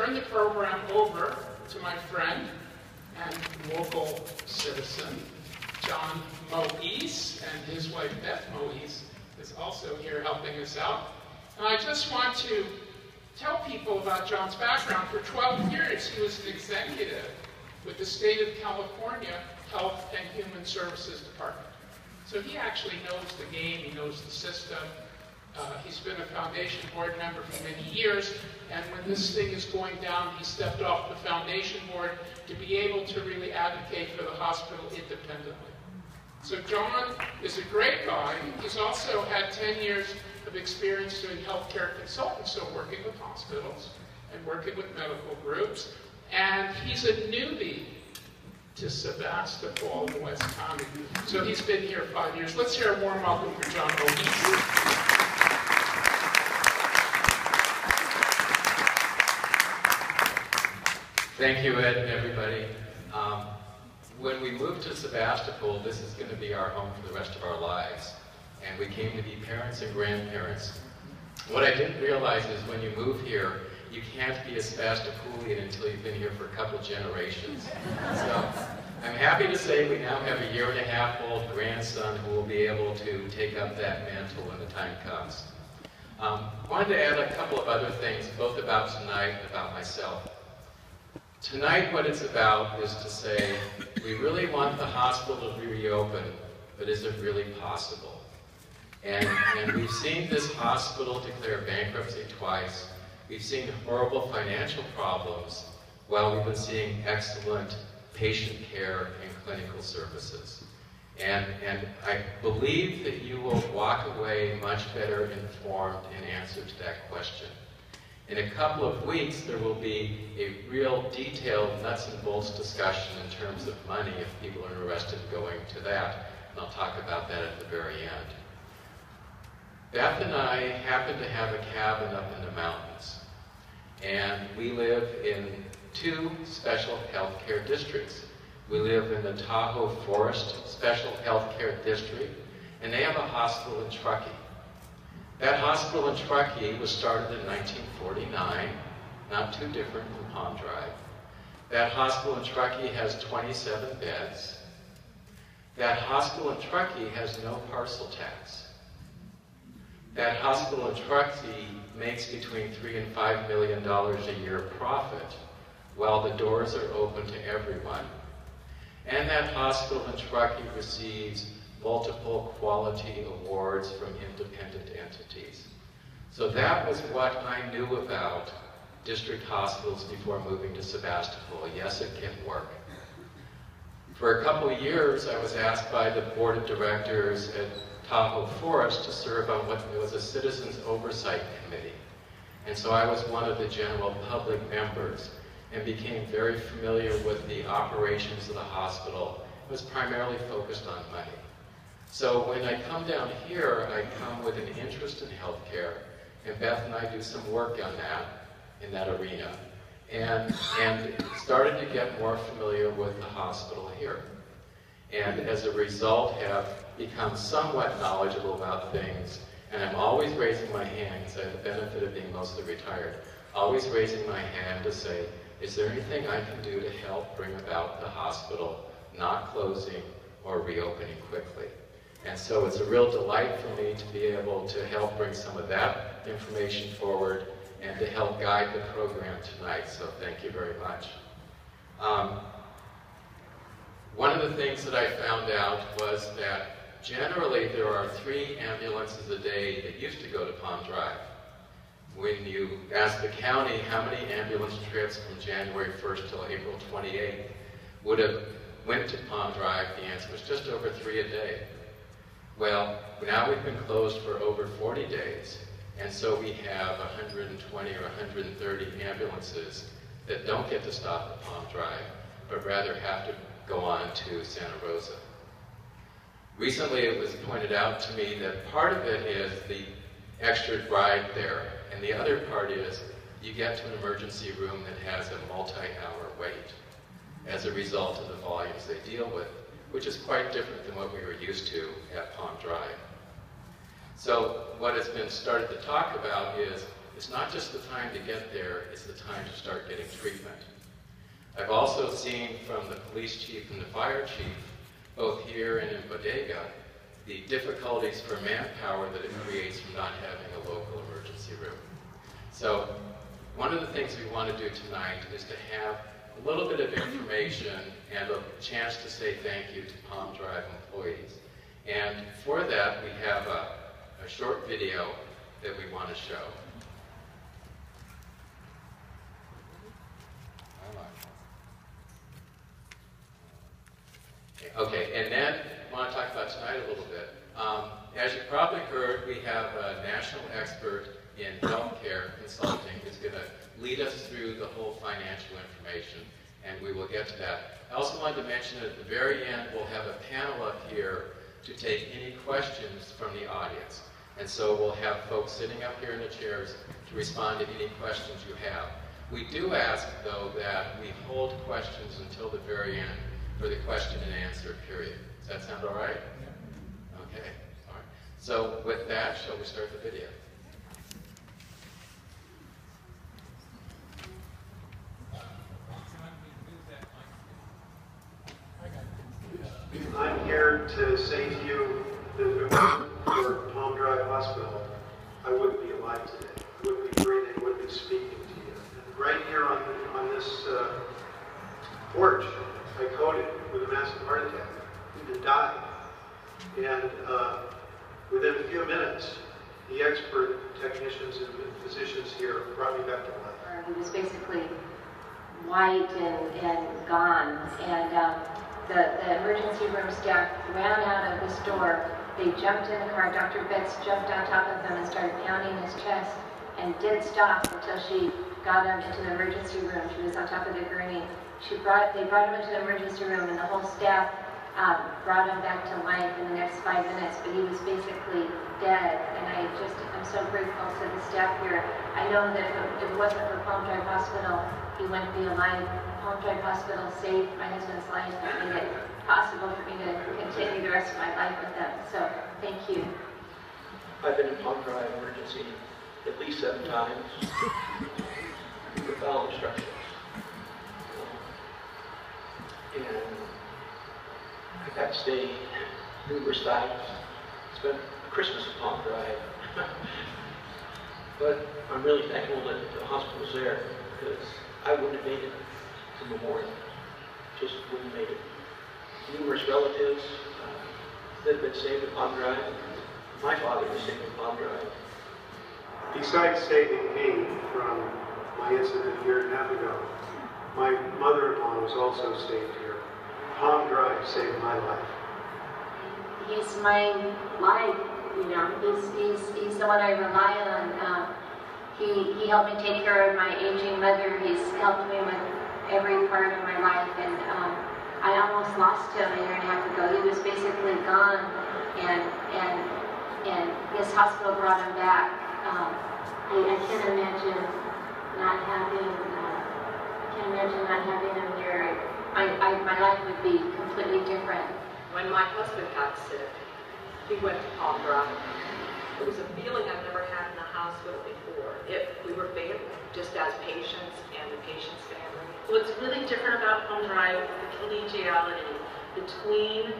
turn the program over to my friend and local citizen, John Moise, and his wife Beth Moise is also here helping us out. And I just want to tell people about John's background. For 12 years, he was an executive with the State of California Health and Human Services Department. So he actually knows the game, he knows the system. He's been a foundation board member for many years, and when this thing is going down, he stepped off the foundation board to be able to really advocate for the hospital independently. So John is a great guy. He's also had 10 years of experience doing healthcare consulting, so working with hospitals and working with medical groups. And he's a newbie to Sebastopol in West County. So he's been here 5 years. Let's hear a warm welcome for John Moise. Thank you, Ed, and everybody. When we moved to Sebastopol, this is going to be our home for the rest of our lives. And we came to be parents and grandparents. What I didn't realize is when you move here, you can't be a Sebastopolian until you've been here for a couple generations. So I'm happy to say we now have a 1.5-year-old grandson who will be able to take up that mantle when the time comes. Wanted to add a couple of other things, both about tonight and about myself. Tonight, what it's about is to say, we really want the hospital to reopen, but is it really possible? And we've seen this hospital declare bankruptcy twice. We've seen horrible financial problems while we've been seeing excellent patient care and clinical services. And I believe that you will walk away much better informed in answer to that question. In a couple of weeks, there will be a real detailed nuts and bolts discussion in terms of money if people are interested in going to that. And I'll talk about that at the very end. Beth and I happen to have a cabin up in the mountains. And we live in 2 special healthcare districts. We live in the Tahoe Forest Special Healthcare District, and they have a hospital in Truckee. That hospital in Truckee was started in 1949, not too different from Palm Drive. That hospital in Truckee has 27 beds. That hospital in Truckee has no parcel tax. That hospital in Truckee makes between $3 and $5 million a year profit, while the doors are open to everyone. And that hospital in Truckee receives multiple quality awards from independent entities. So that was what I knew about district hospitals before moving to Sebastopol. Yes, it can work. For a couple of years, I was asked by the board of directors at Tahoe Forest to serve on what was a Citizens Oversight Committee. And so I was one of the general public members and became very familiar with the operations of the hospital. It was primarily focused on money. So when I come down here, I come with an interest in healthcare, and Beth and I do some work on that, in that arena, and started to get more familiar with the hospital here. And as a result, have become somewhat knowledgeable about things, and I'm always raising my hand, because I have the benefit of being mostly retired, always raising my hand to say, is there anything I can do to help bring about the hospital not closing or reopening quickly? And so it's a real delight for me to be able to help bring some of that information forward and to help guide the program tonight, so thank you very much. One of the things that I found out was that generally there are 3 ambulances a day that used to go to Palm Drive. When you ask the county how many ambulance trips from January 1st till April 28th would have went to Palm Drive, the answer was just over 3 a day. Well, now we've been closed for over 40 days, and so we have 120 or 130 ambulances that don't get to stop at Palm Drive, but rather have to go on to Santa Rosa. Recently it was pointed out to me that part of it is the extra ride there, and the other part is you get to an emergency room that has a multi-hour wait as a result of the volumes they deal with, which is quite different than what we were used to at Palm Drive. So what has been started to talk about is It's not just the time to get there, it's the time to start getting treatment. I've also seen from the police chief and the fire chief, both here and in Bodega, the difficulties for manpower that it creates from not having a local emergency room. So one of the things we want to do tonight is to have a little bit of information and a chance to say thank you to Palm Drive employees. And for that, we have a short video that we want to show. Okay, and then I want to talk about tonight a little bit. As you probably heard, we have a national expert in healthcare consulting who's going to lead us through the whole financial information, and we will get to that. I also wanted to mention that at the very end, we'll have a panel up here to take any questions from the audience. And so we'll have folks sitting up here in the chairs to respond to any questions you have. We do ask, though, that we hold questions until the very end for the question and answer period. Does that sound all right? Okay, all right. So with that, shall we start the video? I'm here to say to you that if it wasn't for Palm Drive Hospital, I wouldn't be alive today. I wouldn't be breathing, I wouldn't be speaking to you. And right here on this porch, I coded with a massive heart attack and died. And within a few minutes, the expert technicians and physicians here brought me back to life. He was basically white and gone. And the emergency room staff ran out of this door. They jumped in the car. Dr. Betts jumped on top of him and started pounding his chest and didn't stop until she got him into the emergency room. She was on top of the gurney. They brought him into the emergency room, and the whole staff brought him back to life in the next 5 minutes, but he was basically dead. And I'm so grateful to the staff here. I know that if it wasn't for Palm Drive Hospital, he wouldn't be alive. Palm Drive Hospital saved my husband's life and made it possible for me to continue the rest of my life with them. So thank you. I've been in Palm Drive emergency at least 7 times with bowel obstructions. And I got to stay numerous times. Spent Christmas at Palm Drive. But I'm really thankful that the hospital's there, because I wouldn't have made it to Memorial. Just wouldn't have made it. Numerous relatives that have been saved at Palm Drive. My father was saved at Palm Drive. Besides saving me from my incident a year and a half ago, my mother-in-law was also saved here. Palm Drive saved my life. He's my life, you know. He's the one I rely on. He helped me take care of my aging mother. He's helped me with every part of my life, and I almost lost him a year and a half ago. He was basically gone, and this hospital brought him back. I can't imagine not having. I can't imagine not having him here. My life would be completely different. When my husband got sick, he went to Palm Drive. It was a feeling I've never had in a hospital before. We were family, just as patients and the patient's family. What's really different about Palm Drive is the collegiality between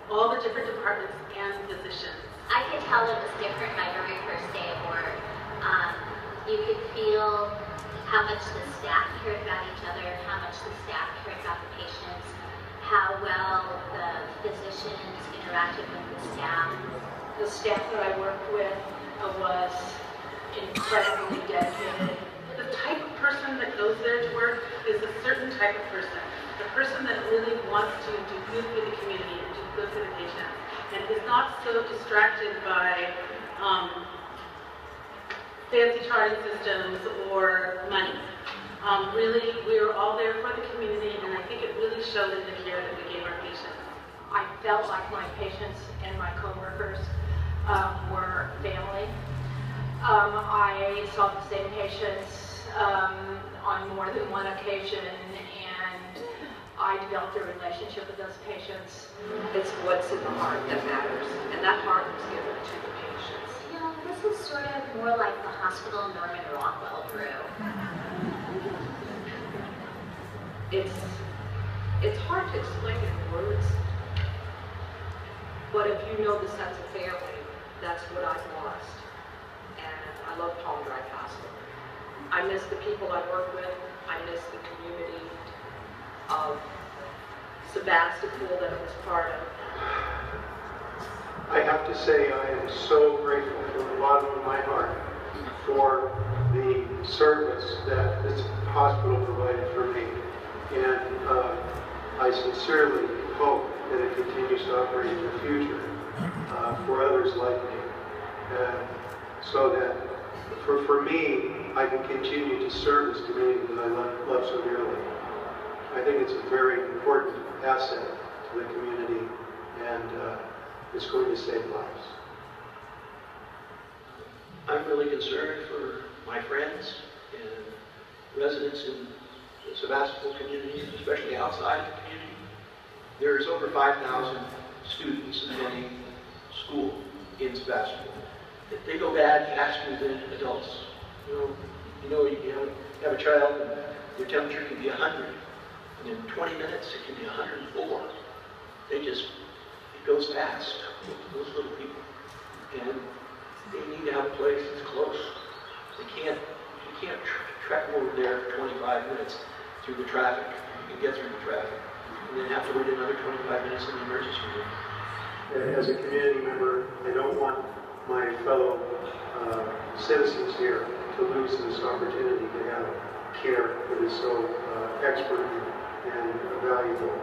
all the different departments and physicians. I could tell it was different my very first day of work. You could feel how much the staff cared about each other, how much the staff cared about the patients, how well the physicians interacted with the staff. The staff that I worked with was incredibly dedicated. The type of person that goes there to work is a certain type of person. The person that really wants to do good for the community and do good for the patients, and is not so distracted by fancy charting systems or money. Really, we were all there for the community, and I think it really showed in the care that we gave our patients. I felt like my patients and my coworkers were family. I saw the same patients on more than one occasion, and I developed a relationship with those patients. It's what's in the heart that matters, and that heart was given to the patients. This is sort of more like the hospital Norman Rockwell grew. It's hard to explain in words, but if you know the sense of family, that's what I've lost. And I love Palm Drive Hospital. I miss the people I work with. I miss the community of Sebastopol that I was part of. I have to say I am so grateful from the bottom of my heart for the service that this hospital provided for me. And I sincerely hope that it continues to operate in the future for others like me. So that for me, I can continue to serve this community that I love so dearly. I think it's a very important asset to the community, and it's going to save lives. I'm really concerned for my friends and residents in the Sebastopol community, especially outside the community. There's over 5,000 students attending school in Sebastopol. They go bad faster than adults. You have a child and their temperature can be 100, and in 20 minutes it can be 104. It goes fast with those little people. And they need to have a place that's close. You can't trek over there for 25 minutes through the traffic. You can get through the traffic, and then have to wait another 25 minutes in the emergency room. As a community member, I don't want my fellow citizens here to lose this opportunity to have care that is so expert and valuable.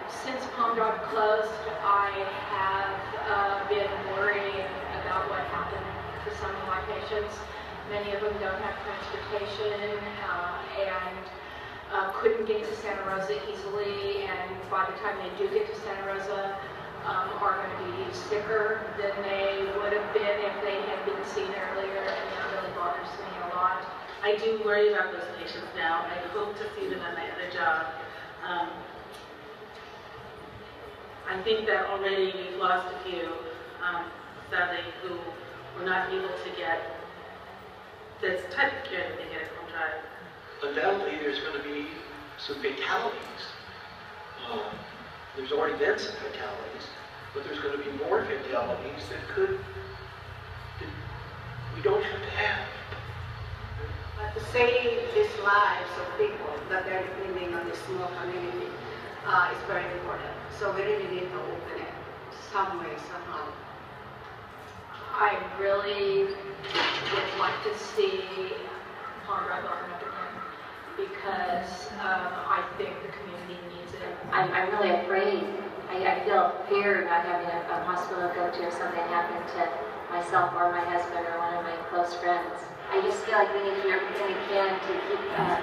Since Palm Drive closed, I have been worried about what happened to some of my patients. Many of them don't have transportation and couldn't get to Santa Rosa easily, and by the time they do get to Santa Rosa, are going to be sicker than they would have been if they had been seen earlier, and that really bothers me a lot. I do worry about those patients now. I hope to see them at my other job. I think that already we've lost a few, sadly, who were not able to get this type of care that they get at Palm Drive. Undoubtedly, there's going to be some fatalities. There's already been some fatalities, but there's going to be more fatalities that we don't have to have. But to save these lives of people that are depending on the small community is very important. So we really need to open it some way, somehow. I really would like to see Palm Drive open up again because I think the community needs it. I'm really afraid. I feel fear not having a hospital to go to if something happened to myself or my husband or one of my close friends. I just feel like we need to do everything we can to keep a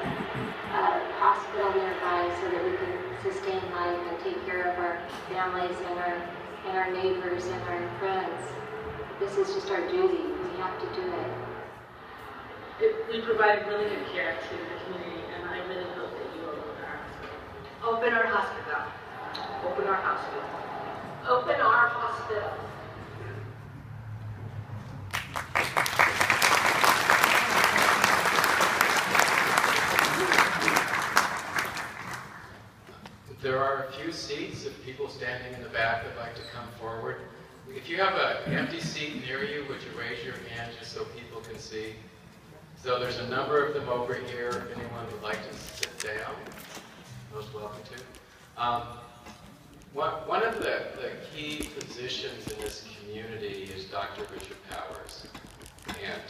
hospital nearby so that we can sustain life and take care of our families and our neighbors and our friends. This is just our duty. We have to do it. We provide really good care to the community, and I really hope that you will open our hospital. Open our hospital. Open our hospital. There are a few seats if people standing in the back would like to come forward. If you have an empty seat near you, would you raise your hand just so people can see? So there's a number of them over here. If anyone would like to sit down, most welcome to. One of the key positions in this community is Dr. Richard Powers. And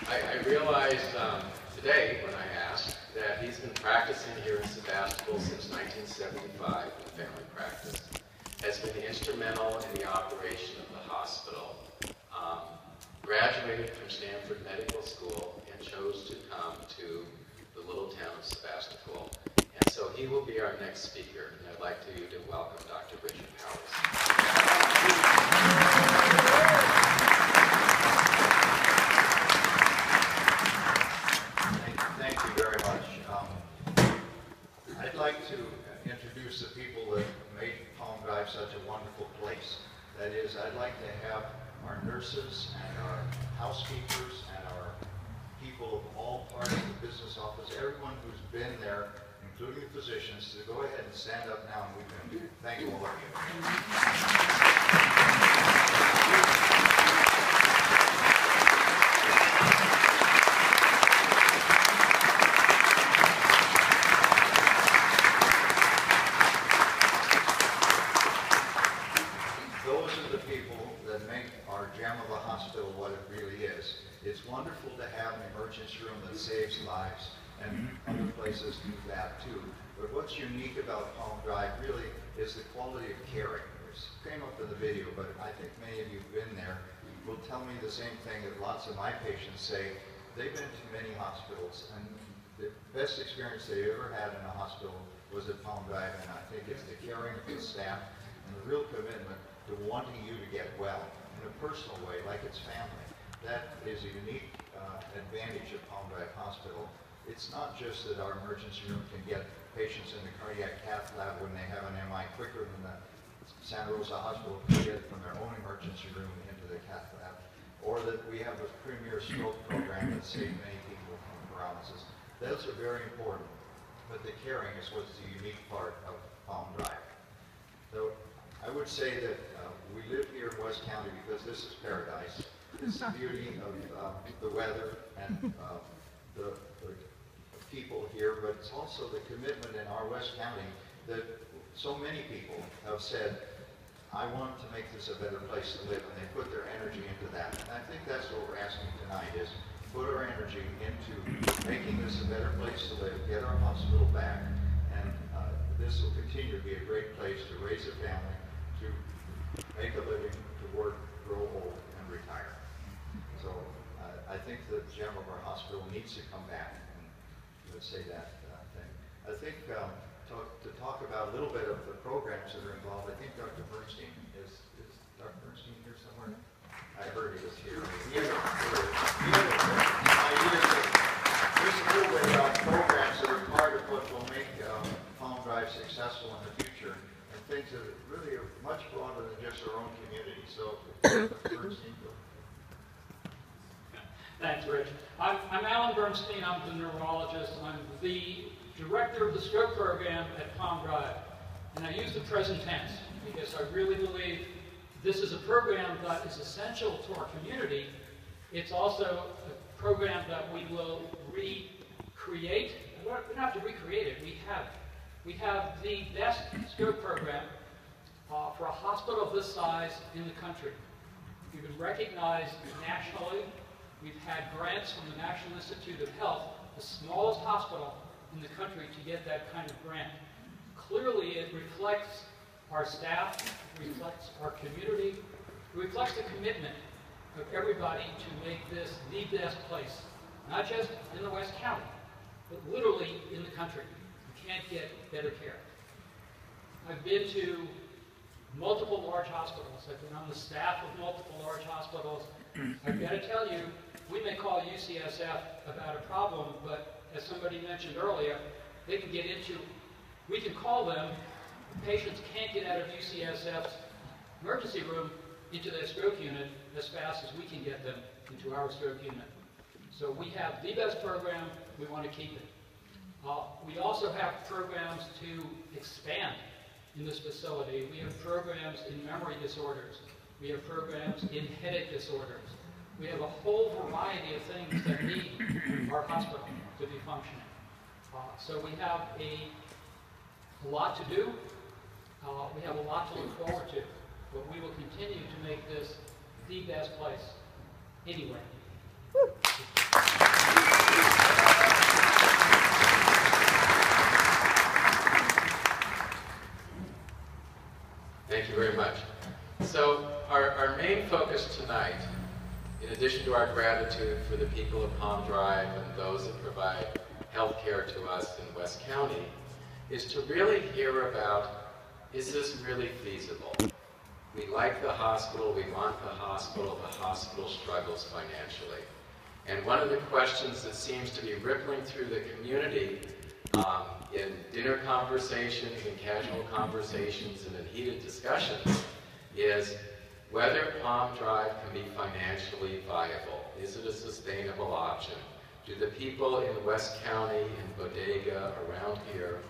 I realized today when I asked that he's been practicing here in Sebastopol since 1975 in family practice, has been instrumental in the operation of the hospital, graduated from Stanford Medical School and chose to come to the little town of Sebastopol. And so he will be our next speaker, and I'd like you to welcome Dr. Richard Powers. Thank you very much. I'd like to introduce the people nurses and our housekeepers and our people of all parts of the business office, everyone who's been there, including the physicians, to go ahead and stand up now and we can thank all of you. Those are the people that make our gem of a hospital what it really is. It's wonderful to have an emergency room that saves lives, and other places do that too. But what's unique about Palm Drive really is the quality of caring. It came up in the video, but I think many of you have been there. Will tell me the same thing that lots of my patients say. They've been to many hospitals, and the best experience they ever had in a hospital was at Palm Drive, and I think it's the caring of the staff and the real commitment to wanting you to get well in a personal way, like it's family. That is a unique advantage of Palm Drive Hospital. It's not just that our emergency room can get patients in the cardiac cath lab when they have an MI quicker than the Santa Rosa Hospital can get from their own emergency room into the cath lab, or that we have a premier stroke program that saved many people from paralysis. Those are very important, but the caring is what's the unique part of Palm Drive. So I would say that we live here in West County because this is paradise. It's the beauty of the weather and the people here, but it's also the commitment in our West County that so many people have said, I want to make this a better place to live, and they put their energy into that. And I think that's what we're asking tonight is put our energy into making this a better place to live, get our hospital back, and this will continue to be a great place to raise a family, to make a living, to work, grow old, and retire. So I think the gem of our hospital needs to come back, and let's say that thing. I think to talk about a little bit of the programs that are involved, I think Dr. Bernstein is Dr. Bernstein here somewhere? I heard he was here. There's a little bit about programs that are part of what will make Palm Drive successful in the future, and things that really are much broader than just our own community. So, Bernstein, go. Thanks, Rich. I'm Alan Bernstein. I'm the neurologist. I'm the director of the stroke program at Palm Drive. And I use the present tense because I really believe this is a program that is essential to our community. It's also a program that we will recreate. We don't have to recreate it. We have the best stroke program for a hospital of this size in the country. We've been recognized nationally. We've had grants from the National Institute of Health, the smallest hospital in the country, to get that kind of grant. Clearly, it reflects our staff, it reflects our community, it reflects the commitment of everybody to make this the best place, not just in the West County, but literally in the country. You can't get better care. I've been to multiple large hospitals. I've been on the staff of multiple large hospitals. I've got to tell you, we may call UCSF about a problem, but as somebody mentioned earlier, they can get into, we can call them, patients can't get out of UCSF's emergency room into their stroke unit as fast as we can get them into our stroke unit. So we have the best program, we want to keep it. We also have programs to expand in this facility. We have programs in memory disorders. We have programs in headache disorders. We have a whole variety of things that need our hospital to be functioning. So we have a lot to do. We have a lot to look forward to. But we will continue to make this the best place anywhere. Thank you very much. So our main focus tonight, in addition to our gratitude for the people of Palm Drive and those that provide health care to us in West County, is to really hear about, is this really feasible? We like the hospital, we want the hospital struggles financially. And one of the questions that seems to be rippling through the community in dinner conversations and casual conversations and in heated discussions is, whether Palm Drive can be financially viable. Is it a sustainable option? Do the people in West County, in Bodega, around here,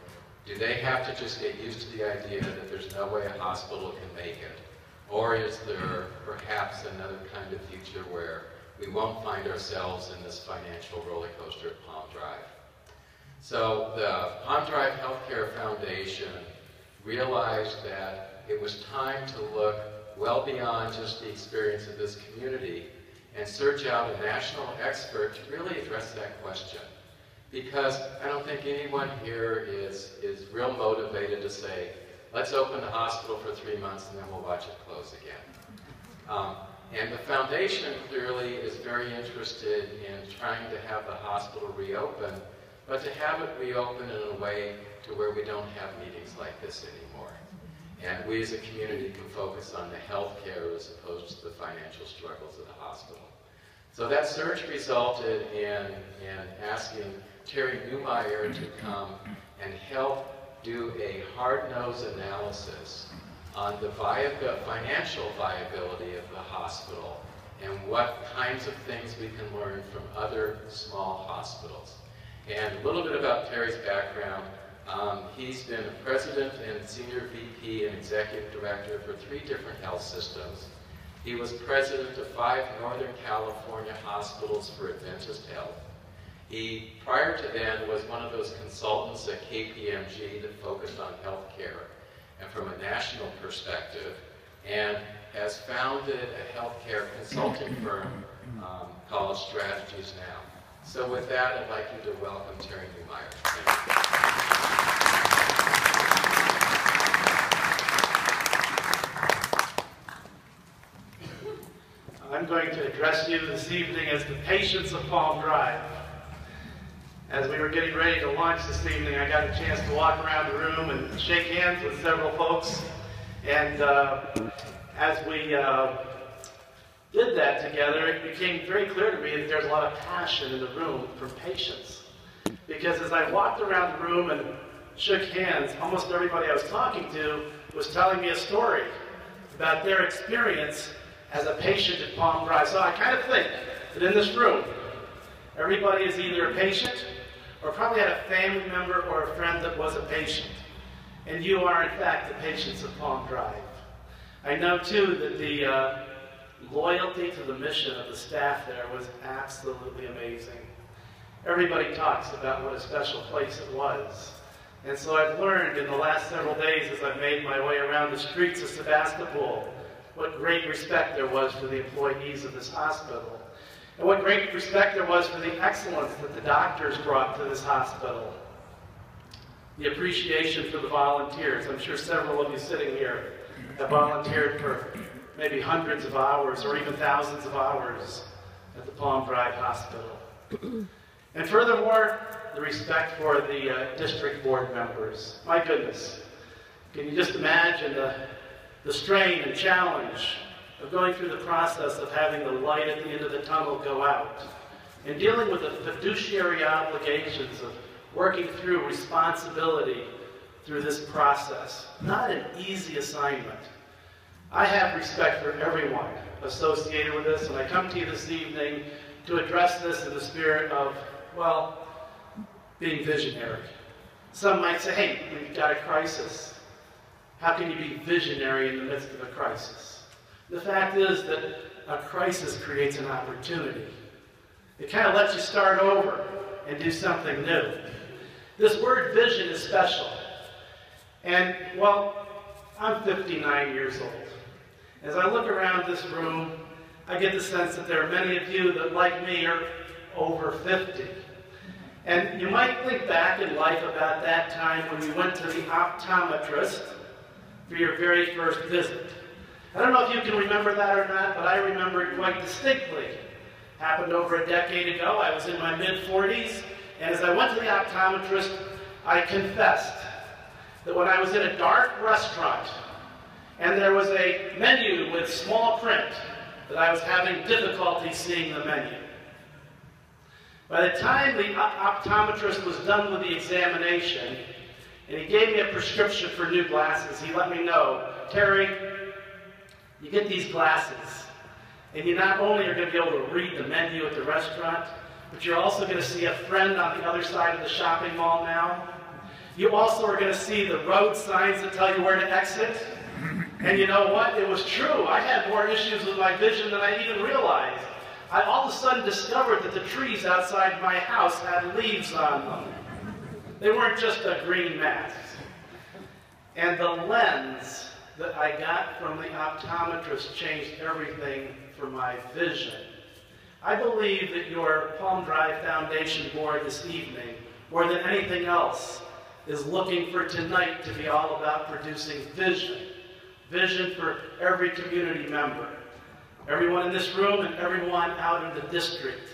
do they have to just get used to the idea that there's no way a hospital can make it? Or is there perhaps another kind of future where we won't find ourselves in this financial roller coaster at Palm Drive? So the Palm Drive Healthcare Foundation realized that it was time to look well beyond just the experience of this community and search out a national expert to really address that question. Because I don't think anyone here is real motivated to say, let's open the hospital for 3 months and then we'll watch it close again. And the foundation clearly is very interested in trying to have the hospital reopen, but to have it reopen in a way to where we don't have meetings like this anymore. And we as a community can focus on the health care as opposed to the financial struggles of the hospital. So that search resulted in asking Terry Newmeyer to come and help do a hard-nosed analysis on the financial viability of the hospital and what kinds of things we can learn from other small hospitals. And a little bit about Terry's background. He's been a president and senior VP and executive director for 3 different health systems. He was president of 5 Northern California hospitals for Adventist Health. He, prior to then, was one of those consultants at KPMG that focused on healthcare and from a national perspective, and has founded a healthcare consulting firm called Strategies Now. So with that, I'd like you to welcome Terry Newmeyer. I'm going to address you this evening as the patients of Palm Drive. As we were getting ready to launch this evening, I got a chance to walk around the room and shake hands with several folks. And as we did that together, it became very clear to me that there's a lot of passion in the room for patients. Because as I walked around the room and shook hands, almost everybody I was talking to was telling me a story about their experience as a patient at Palm Drive. So I kind of think that in this room, everybody is either a patient or probably had a family member or a friend that was a patient. And you are, in fact, the patients of Palm Drive. I know, too, that the loyalty to the mission of the staff there was absolutely amazing. Everybody talks about what a special place it was. And so I've learned in the last several days as I've made my way around the streets of Sebastopol what great respect there was for the employees of this hospital. And what great respect there was for the excellence that the doctors brought to this hospital. The appreciation for the volunteers. I'm sure several of you sitting here have volunteered for maybe hundreds of hours or even thousands of hours at the Palm Drive Hospital. And furthermore, the respect for the district board members. My goodness, can you just imagine the strain and challenge of going through the process of having the light at the end of the tunnel go out and dealing with the fiduciary obligations of working through responsibility through this process. Not an easy assignment. I have respect for everyone associated with this, and I come to you this evening to address this in the spirit of, well, being visionary. Some might say, hey, we've got a crisis. How can you be visionary in the midst of a crisis? The fact is that a crisis creates an opportunity. It kind of lets you start over and do something new. This word vision is special. And, well, I'm 59 years old. As I look around this room, I get the sense that there are many of you that, like me, are over 50. And you might think back in life about that time when you went to the optometrist for your very first visit. I don't know if you can remember that or not, but I remember it quite distinctly. Happened over a decade ago. I was in my mid-40s, and as I went to the optometrist, I confessed that when I was in a dark restaurant and there was a menu with small print, that I was having difficulty seeing the menu. By the time the optometrist was done with the examination, and he gave me a prescription for new glasses, he let me know, Terry, You get these glasses, and you not only are going to be able to read the menu at the restaurant, but you're also going to see a friend on the other side of the shopping mall now. You also are going to see the road signs that tell you where to exit. And you know what? It was true. I had more issues with my vision than I even realized. I all of a sudden discovered that the trees outside my house had leaves on them. They weren't just a green mass. And the lens that I got from the optometrist changed everything for my vision. I believe that your Palm Drive Foundation board this evening, more than anything else, is looking for tonight to be all about producing vision. Vision for every community member. Everyone in this room and everyone out in the district,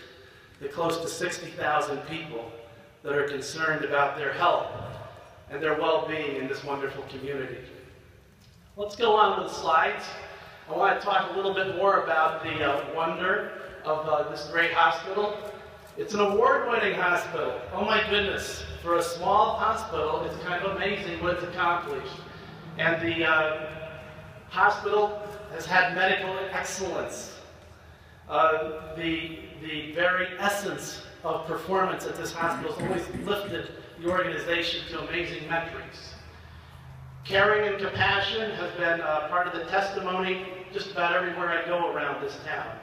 the close to 60,000 people that are concerned about their health and their well-being in this wonderful community. Let's go on with the slides. I want to talk a little bit more about the wonder of this great hospital. It's an award-winning hospital. Oh my goodness, for a small hospital, it's kind of amazing what it's accomplished. And the hospital has had medical excellence. The very essence of performance at this hospital has always lifted the organization to amazing metrics. Caring and compassion has been part of the testimony just about everywhere I go around this town.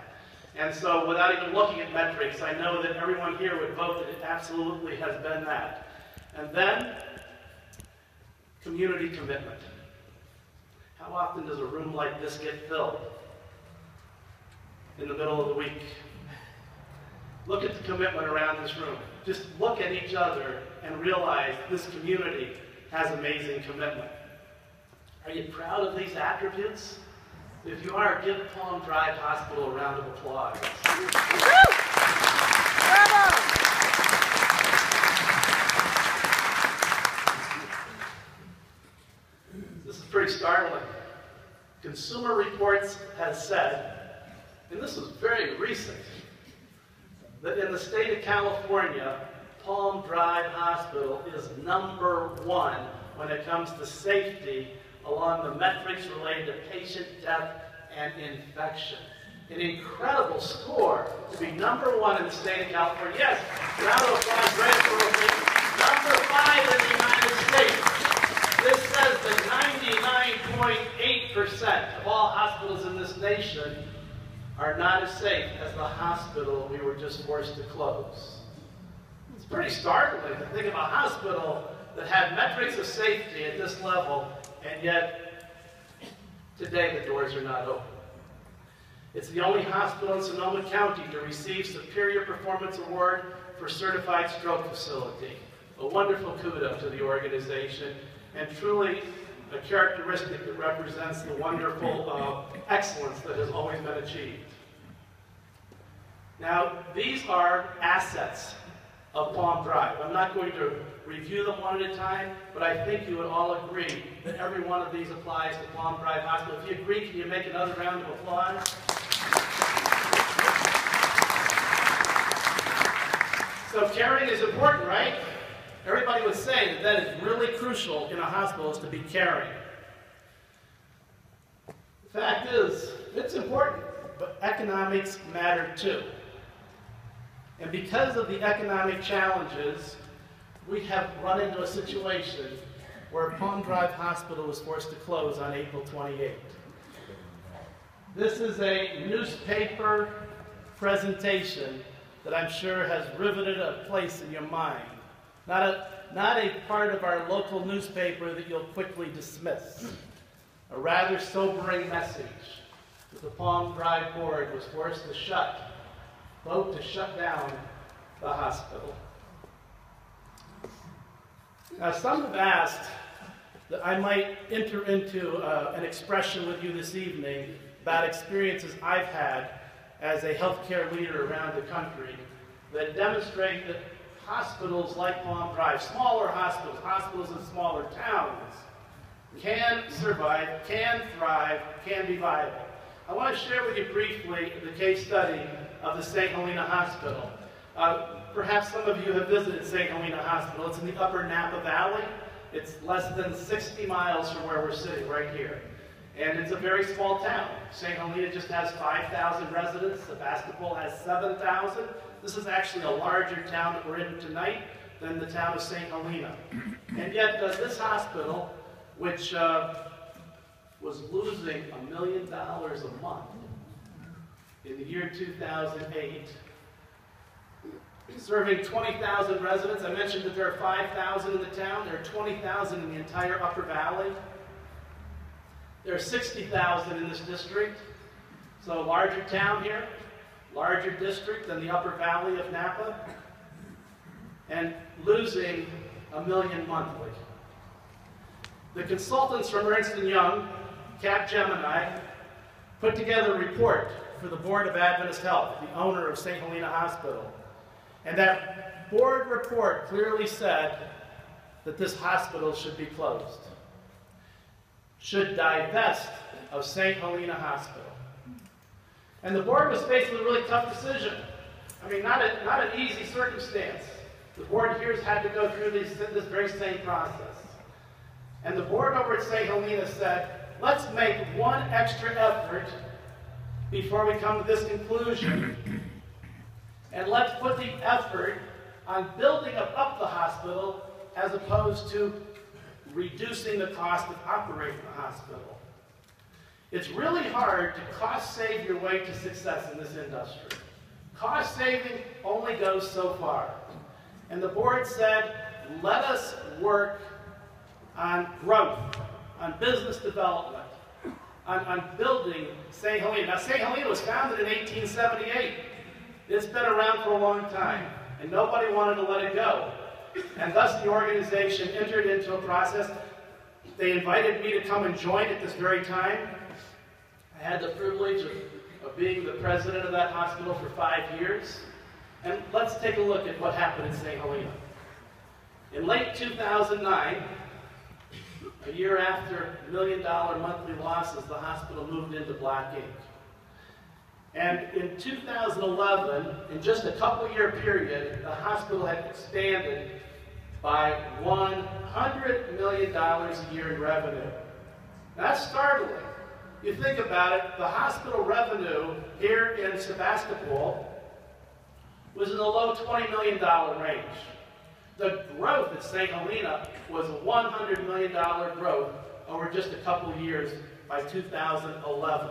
And so without even looking at metrics, I know that everyone here would vote that it absolutely has been that. And then, community commitment. How often does a room like this get filled? In the middle of the week. Look at the commitment around this room. Just look at each other and realize this community has amazing commitment. Are you proud of these attributes? If you are, give Palm Drive Hospital a round of applause. This is pretty startling. Consumer Reports has said, and this was very recent, that in the state of California, Palm Drive Hospital is #1 when it comes to safety along the metrics related to patient death and infection. An incredible score to be #1 in the state of California. Yes, round of applause, great for #5 in the United States. This says that 99.8% of all hospitals in this nation are not as safe as the hospital we were just forced to close. It's pretty startling to think of a hospital that had metrics of safety at this level, and yet today the doors are not open. It's the only hospital in Sonoma County to receive Superior Performance Award for Certified Stroke Facility. A wonderful kudo to the organization, and truly a characteristic that represents the wonderful excellence that has always been achieved. Now, these are assets of Palm Drive. I'm not going to review them one at a time, but I think you would all agree that every one of these applies to Palm Drive Hospital. If you agree, can you make another round of applause? So caring is important, right? Everybody would say that that is really crucial in a hospital, is to be caring. The fact is, it's important, but economics matter too. And because of the economic challenges, we have run into a situation where Palm Drive Hospital was forced to close on April 28th. This is a newspaper presentation that I'm sure has riveted a place in your mind. Not a part of our local newspaper that you'll quickly dismiss. A rather sobering message that the Palm Drive board was forced to vote to shut down the hospital. Now, some have asked that I might enter into an expression with you this evening about experiences I've had as a healthcare leader around the country that demonstrate that hospitals like Palm Drive, smaller hospitals, hospitals in smaller towns, can survive, can thrive, can be viable. I want to share with you briefly the case study of the St. Helena Hospital. Perhaps some of you have visited St. Helena Hospital. It's in the upper Napa Valley. It's less than 60 miles from where we're sitting right here. And it's a very small town. St. Helena just has 5,000 residents. Sebastopol has 7,000. This is actually a larger town that we're in tonight than the town of St. Helena. And yet this hospital, which was losing $1 million a month in the year 2008, serving 20,000 residents. I mentioned that there are 5,000 in the town. There are 20,000 in the entire Upper Valley. There are 60,000 in this district. So a larger town here, larger district than the Upper Valley of Napa, and losing $1 million monthly. The consultants from Ernst & Young, Capgemini, put together a report for the Board of Adventist Health, the owner of St. Helena Hospital. And that board report clearly said that this hospital should be closed, should divest of St. Helena Hospital. And the board was faced with a really tough decision. I mean, not an easy circumstance. The board here has had to go through this very same process. And the board over at St. Helena said, let's make one extra effort before we come to this conclusion. And let's put the effort on building up the hospital as opposed to reducing the cost of operating the hospital. It's really hard to cost save your way to success in this industry. Cost saving only goes so far. And the board said, let us work on growth, on business development, on building St. Helena. Now, St. Helena was founded in 1878. It's been around for a long time, and nobody wanted to let it go. And thus the organization entered into a process. They invited me to come and join at this very time. I had the privilege of being the president of that hospital for 5 years. And let's take a look at what happened in St. Helena. In late 2009, a year after $1 million monthly losses, the hospital moved into black ink. And in 2011, in just a couple-year period, the hospital had expanded by $100 million a year in revenue. That's startling. You think about it, the hospital revenue here in Sebastopol was in the low $20 million range. The growth at St. Helena was a $100 million growth over just a couple of years by 2011.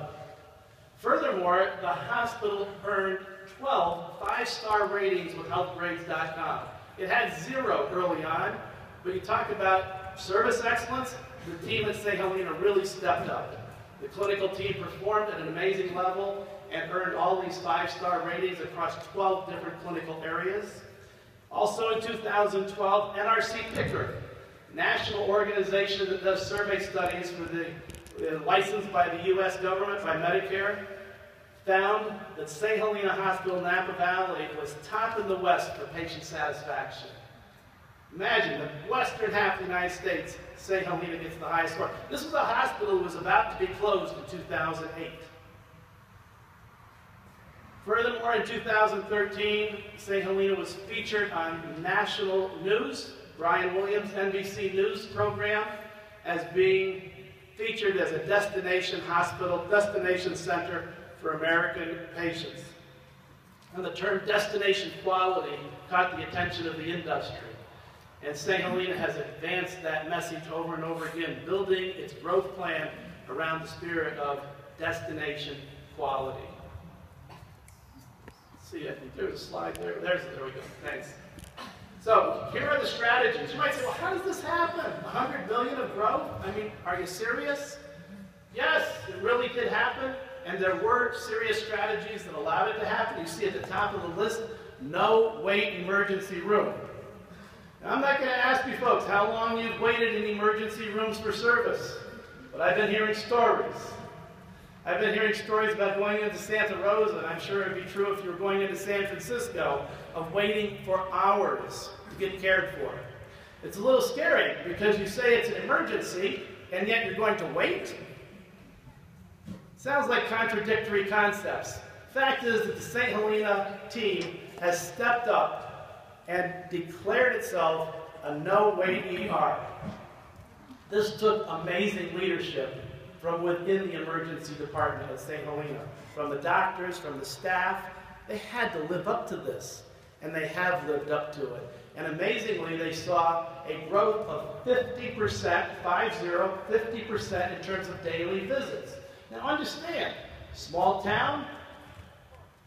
Furthermore, the hospital earned 12 5-star ratings with healthgrades.com. It had 0 early on, but you talk about service excellence, the team at St. Helena really stepped up. The clinical team performed at an amazing level and earned all these 5-star ratings across 12 different clinical areas. Also in 2012, NRC Picker, national organization that does survey studies for the licensed by the U.S. government, by Medicare, found that St. Helena Hospital, Napa Valley, was top in the West for patient satisfaction. Imagine, the western half of the United States, St. Helena gets the highest score. This was a hospital that was about to be closed in 2008. Furthermore, in 2013, St. Helena was featured on national news, Brian Williams' NBC News program, as being featured as a destination hospital, destination center for American patients. And the term destination quality caught the attention of the industry. And St. Helena has advanced that message over and over again, building its growth plan around the spirit of destination quality. Let's see, I think there's a slide there. There we go. Thanks. So here are the strategies. You might say, well, how does this happen? $100 million of growth? I mean, are you serious? Yes, it really did happen. And there were serious strategies that allowed it to happen. You see at the top of the list, no wait emergency room. Now, I'm not going to ask you folks how long you've waited in emergency rooms for service, but I've been hearing stories. I've been hearing stories about going into Santa Rosa, and I'm sure it would be true if you were going into San Francisco, of waiting for hours to get cared for. It's a little scary because you say it's an emergency, and yet you're going to wait? Sounds like contradictory concepts. Fact is that the St. Helena team has stepped up and declared itself a no-wait ER. This took amazing leadership from within the emergency department at St. Helena. From the doctors, from the staff, they had to live up to this, and they have lived up to it. And amazingly, they saw a growth of 50%, 50% in terms of daily visits. Now understand, small town,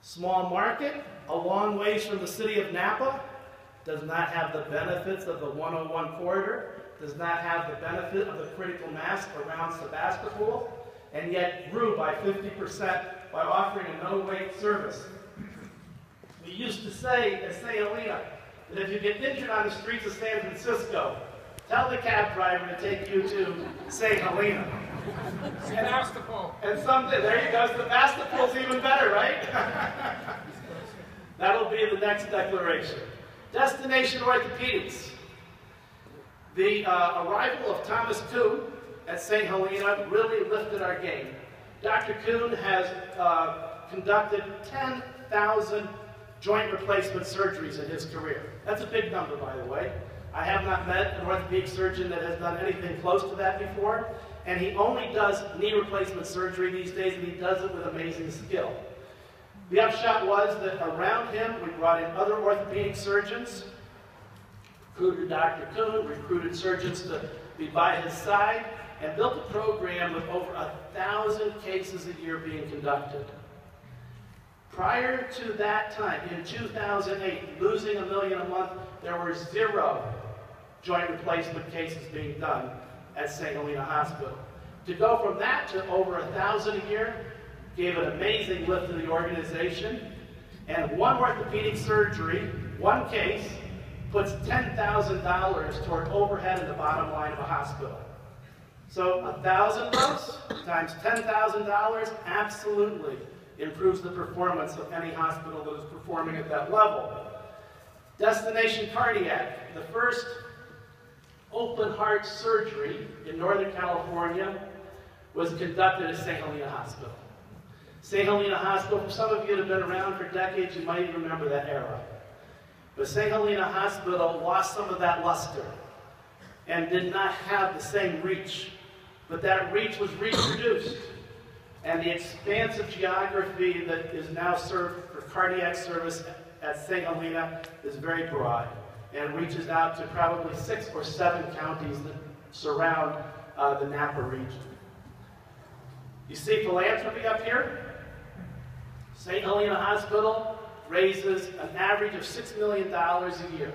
small market, a long ways from the city of Napa, does not have the benefits of the 101 corridor, does not have the benefit of the critical mass around Sebastopol, and yet grew by 50% by offering a no-wait service. We used to say at St. Helena that if you get injured on the streets of San Francisco, tell the cab driver to take you to St. Helena. Sebastopol. And someday, there you go, Sebastopol's even better, right? That'll be the next declaration. Destination Orthopedics. The arrival of Thomas Kuhn at St. Helena really lifted our game. Dr. Kuhn has conducted 10,000 joint replacement surgeries in his career. That's a big number, by the way. I have not met an orthopedic surgeon that has done anything close to that before, and he only does knee replacement surgery these days, and he does it with amazing skill. The upshot was that around him, we brought in other orthopedic surgeons, recruited Dr. Kuhn, recruited surgeons to be by his side, and built a program with over 1,000 cases a year being conducted. Prior to that time, in 2008, losing $1 million a month, there were 0 joint replacement cases being done at St. Helena Hospital. To go from that to over 1,000 a year gave an amazing lift to the organization, and one orthopedic surgery, one case, puts $10,000 toward overhead in the bottom line of a hospital. So 1,000 bucks times $10,000 absolutely improves the performance of any hospital that is performing at that level. Destination Cardiac, the first open heart surgery in Northern California was conducted at St. Helena Hospital. St. Helena Hospital, for some of you that have been around for decades, you might even remember that era. But St. Helena Hospital lost some of that luster and did not have the same reach. But that reach was reproduced. And the expansive geography that is now served for cardiac service at St. Helena is very broad and reaches out to probably 6 or 7 counties that surround the Napa region. You see philanthropy up here? St. Helena Hospital raises an average of $6 million a year.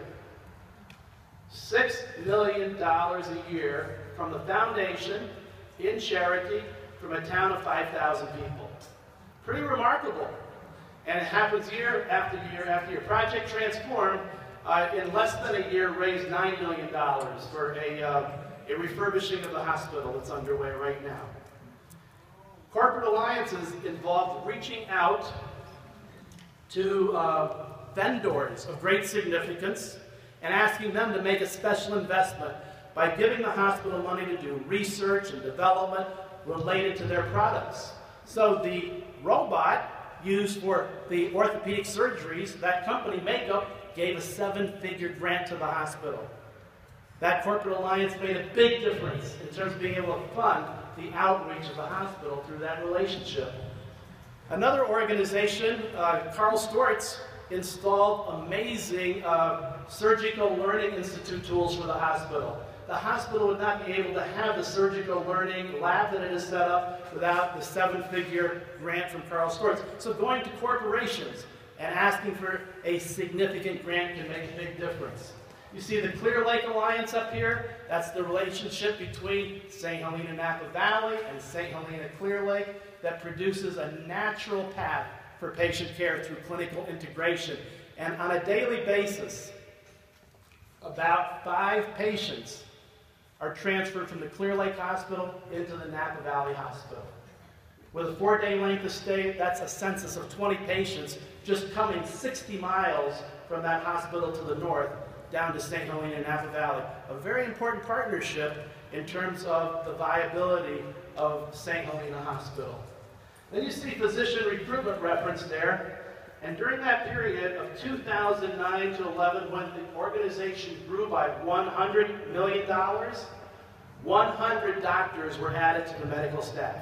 $6 million a year from the foundation in charity from a town of 5,000 people. Pretty remarkable. And it happens year after year after year. Project Transform, in less than a year, raised $9 million for a refurbishing of the hospital that's underway right now. Corporate alliances involved reaching out to vendors of great significance and asking them to make a special investment by giving the hospital money to do research and development related to their products. So the robot used for the orthopedic surgeries, that company, Makeup, gave a 7-figure grant to the hospital. That corporate alliance made a big difference in terms of being able to fund the outreach of the hospital through that relationship. Another organization, Karl Storz, installed amazing surgical learning institute tools for the hospital. The hospital would not be able to have the surgical learning lab that it has set up without the 7-figure grant from Karl Storz. So going to corporations and asking for a significant grant can make a big difference. You see the Clear Lake Alliance up here? That's the relationship between St. Helena Napa Valley and St. Helena Clear Lake that produces a natural path for patient care through clinical integration. And on a daily basis, about 5 patients are transferred from the Clear Lake Hospital into the Napa Valley Hospital. With a 4-day length of stay, that's a census of 20 patients just coming 60 miles from that hospital to the north down to St. Helena and Napa Valley. A very important partnership in terms of the viability of St. Helena Hospital. Then you see physician recruitment reference there. And during that period of 2009 to 11, when the organization grew by $100 million, 100 doctors were added to the medical staff.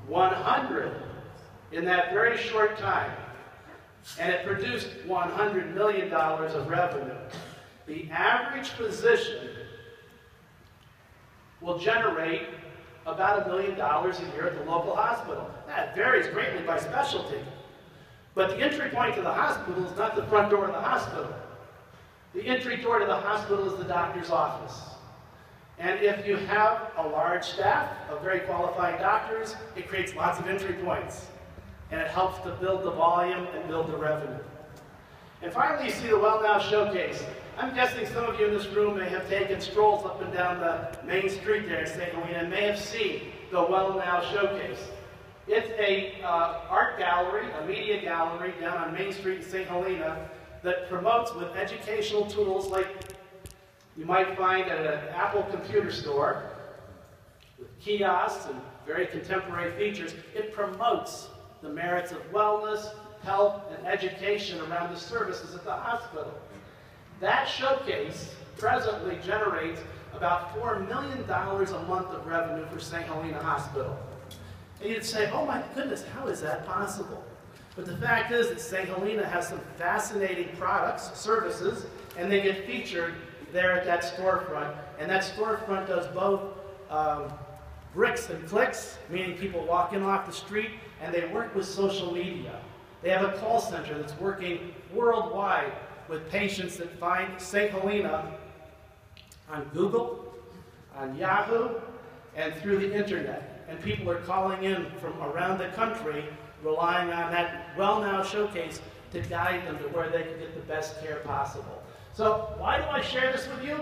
100 in that very short time. And it produced $100 million of revenue. The average physician will generate about $1 million a year at the local hospital. That varies greatly by specialty. But the entry point to the hospital is not the front door of the hospital. The entry door to the hospital is the doctor's office. And if you have a large staff of very qualified doctors, it creates lots of entry points. And it helps to build the volume and build the revenue. And finally, you see the Well Now Showcase. I'm guessing some of you in this room may have taken strolls up and down the main street there in St. Helena and may have seen the Well Now Showcase. It's a art gallery, a media gallery down on Main Street in St. Helena that promotes with educational tools like you might find at an Apple computer store with kiosks and very contemporary features. It promotes the merits of wellness, health, and education around the services at the hospital. That showcase presently generates about $4 million a month of revenue for St. Helena Hospital. And you'd say, oh my goodness, how is that possible? But the fact is that St. Helena has some fascinating products, services, and they get featured there at that storefront. And that storefront does both bricks and clicks, meaning people walk in off the street, and they work with social media. They have a call center that's working worldwide with patients that find St. Helena on Google, on Yahoo, and through the internet. And people are calling in from around the country, relying on that Well Now Showcase to guide them to where they can get the best care possible. So why do I share this with you?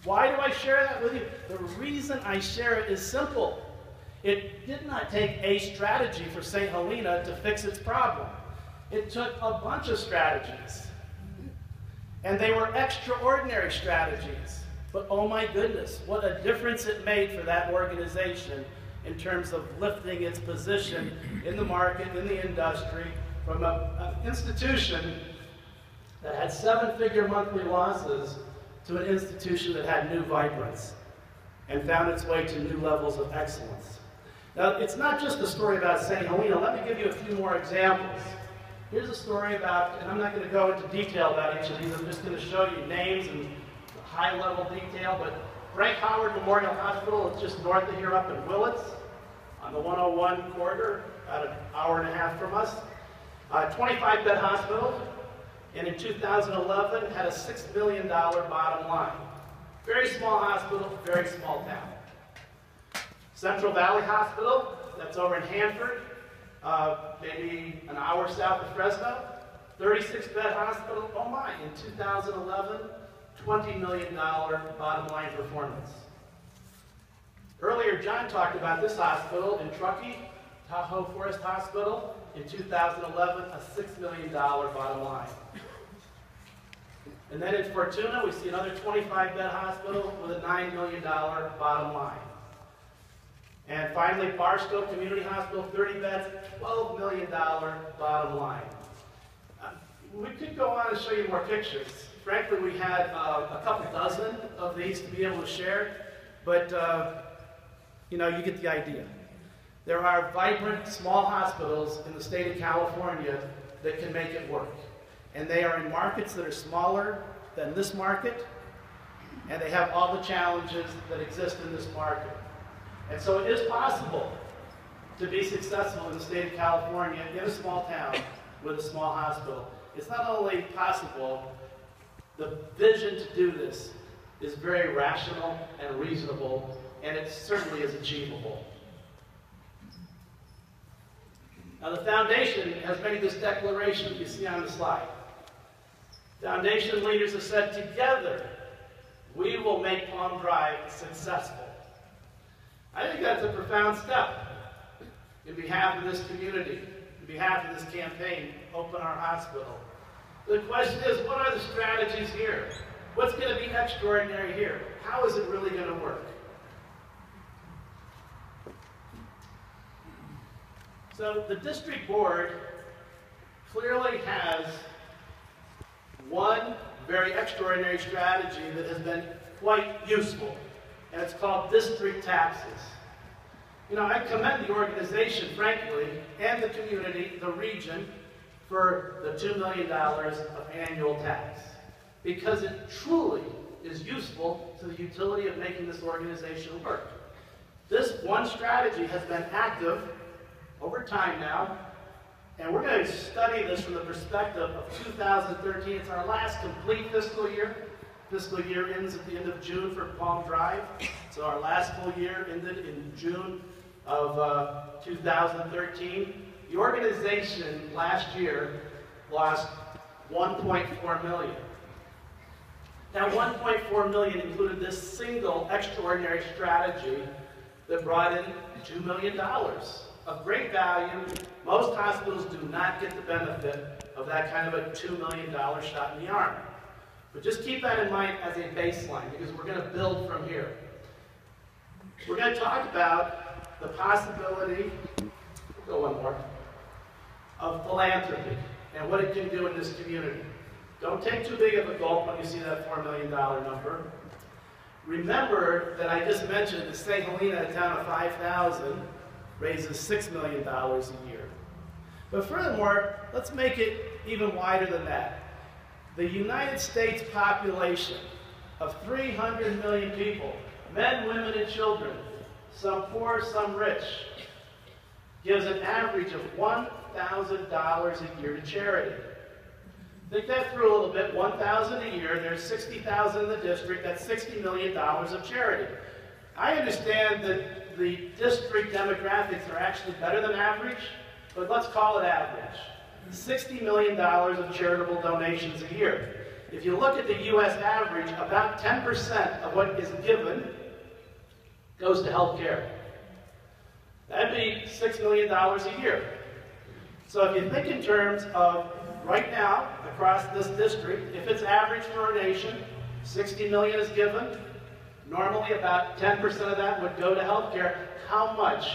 Why do I share that with you? The reason I share it is simple. It did not take a strategy for St. Helena to fix its problem. It took a bunch of strategies. And they were extraordinary strategies. But oh my goodness, what a difference it made for that organization in terms of lifting its position in the market, in the industry, from an institution that had 7-figure monthly losses to an institution that had new vibrance and found its way to new levels of excellence. Now, it's not just a story about St. Helena. Let me give you a few more examples. Here's a story about, and I'm not going to go into detail about each of these, I'm just going to show you names and high-level detail, but Frank Howard Memorial Hospital is just north of here up in Willits, on the 101 corridor, about an hour and a half from us. 25-bed hospital, and in 2011 had a $6 million bottom line. Very small hospital, very small town. Central Valley Hospital, that's over in Hanford, maybe an hour south of Fresno. 36-bed hospital, oh my, in 2011, $20 million bottom line performance. Earlier, John talked about this hospital in Truckee, Tahoe Forest Hospital, in 2011, a $6 million bottom line. And then in Fortuna, we see another 25-bed hospital with a $9 million bottom line. And finally, Barstow Community Hospital, 30 beds, $12 million bottom line. We could go on and show you more pictures. Frankly, we had a couple dozen of these to be able to share, but you know, you get the idea. There are vibrant small hospitals in the state of California that can make it work. And they are in markets that are smaller than this market, and they have all the challenges that exist in this market. And so it is possible to be successful in the state of California in a small town with a small hospital. It's not only possible, the vision to do this is very rational and reasonable, and it certainly is achievable. Now the foundation has made this declaration you see on the slide. Foundation leaders have said, together, we will make Palm Drive successful. I think that's a profound step in behalf of this community, in behalf of this campaign, Open Our Hospital. The question is, what are the strategies here? What's going to be extraordinary here? How is it really going to work? So the district board clearly has one very extraordinary strategy that has been quite useful, and it's called district taxes. You know, I commend the organization, frankly, and the community, the region, for the $2 million of annual tax, because it truly is useful to the utility of making this organization work. This one strategy has been active over time now, and we're going to study this from the perspective of 2013. It's our last complete fiscal year. Fiscal year ends at the end of June for Palm Drive, so our last full year ended in June of 2013. The organization last year lost $1.4 million. Now, $1.4 million included this single extraordinary strategy that brought in $2 million of great value. Most hospitals do not get the benefit of that kind of a $2 million shot in the arm. But just keep that in mind as a baseline, because we're going to build from here. We're going to talk about the possibility, go one more, of philanthropy and what it can do in this community. Don't take too big of a gulp when you see that $4 million number. Remember that I just mentioned that St. Helena, a town of 5,000, raises $6 million a year. But furthermore, let's make it even wider than that. The United States population of 300 million people, men, women, and children, some poor, some rich, gives an average of $1,000 a year to charity. Think that through a little bit. $1,000 a year, there's $60,000 in the district, that's $60 million of charity. I understand that the district demographics are actually better than average, but let's call it average. $60 million of charitable donations a year. If you look at the U.S. average, about 10% of what is given goes to health care. That'd be $6 million a year. So if you think in terms of right now, across this district, if it's average for our nation, $60 million is given. Normally about 10% of that would go to health care. How much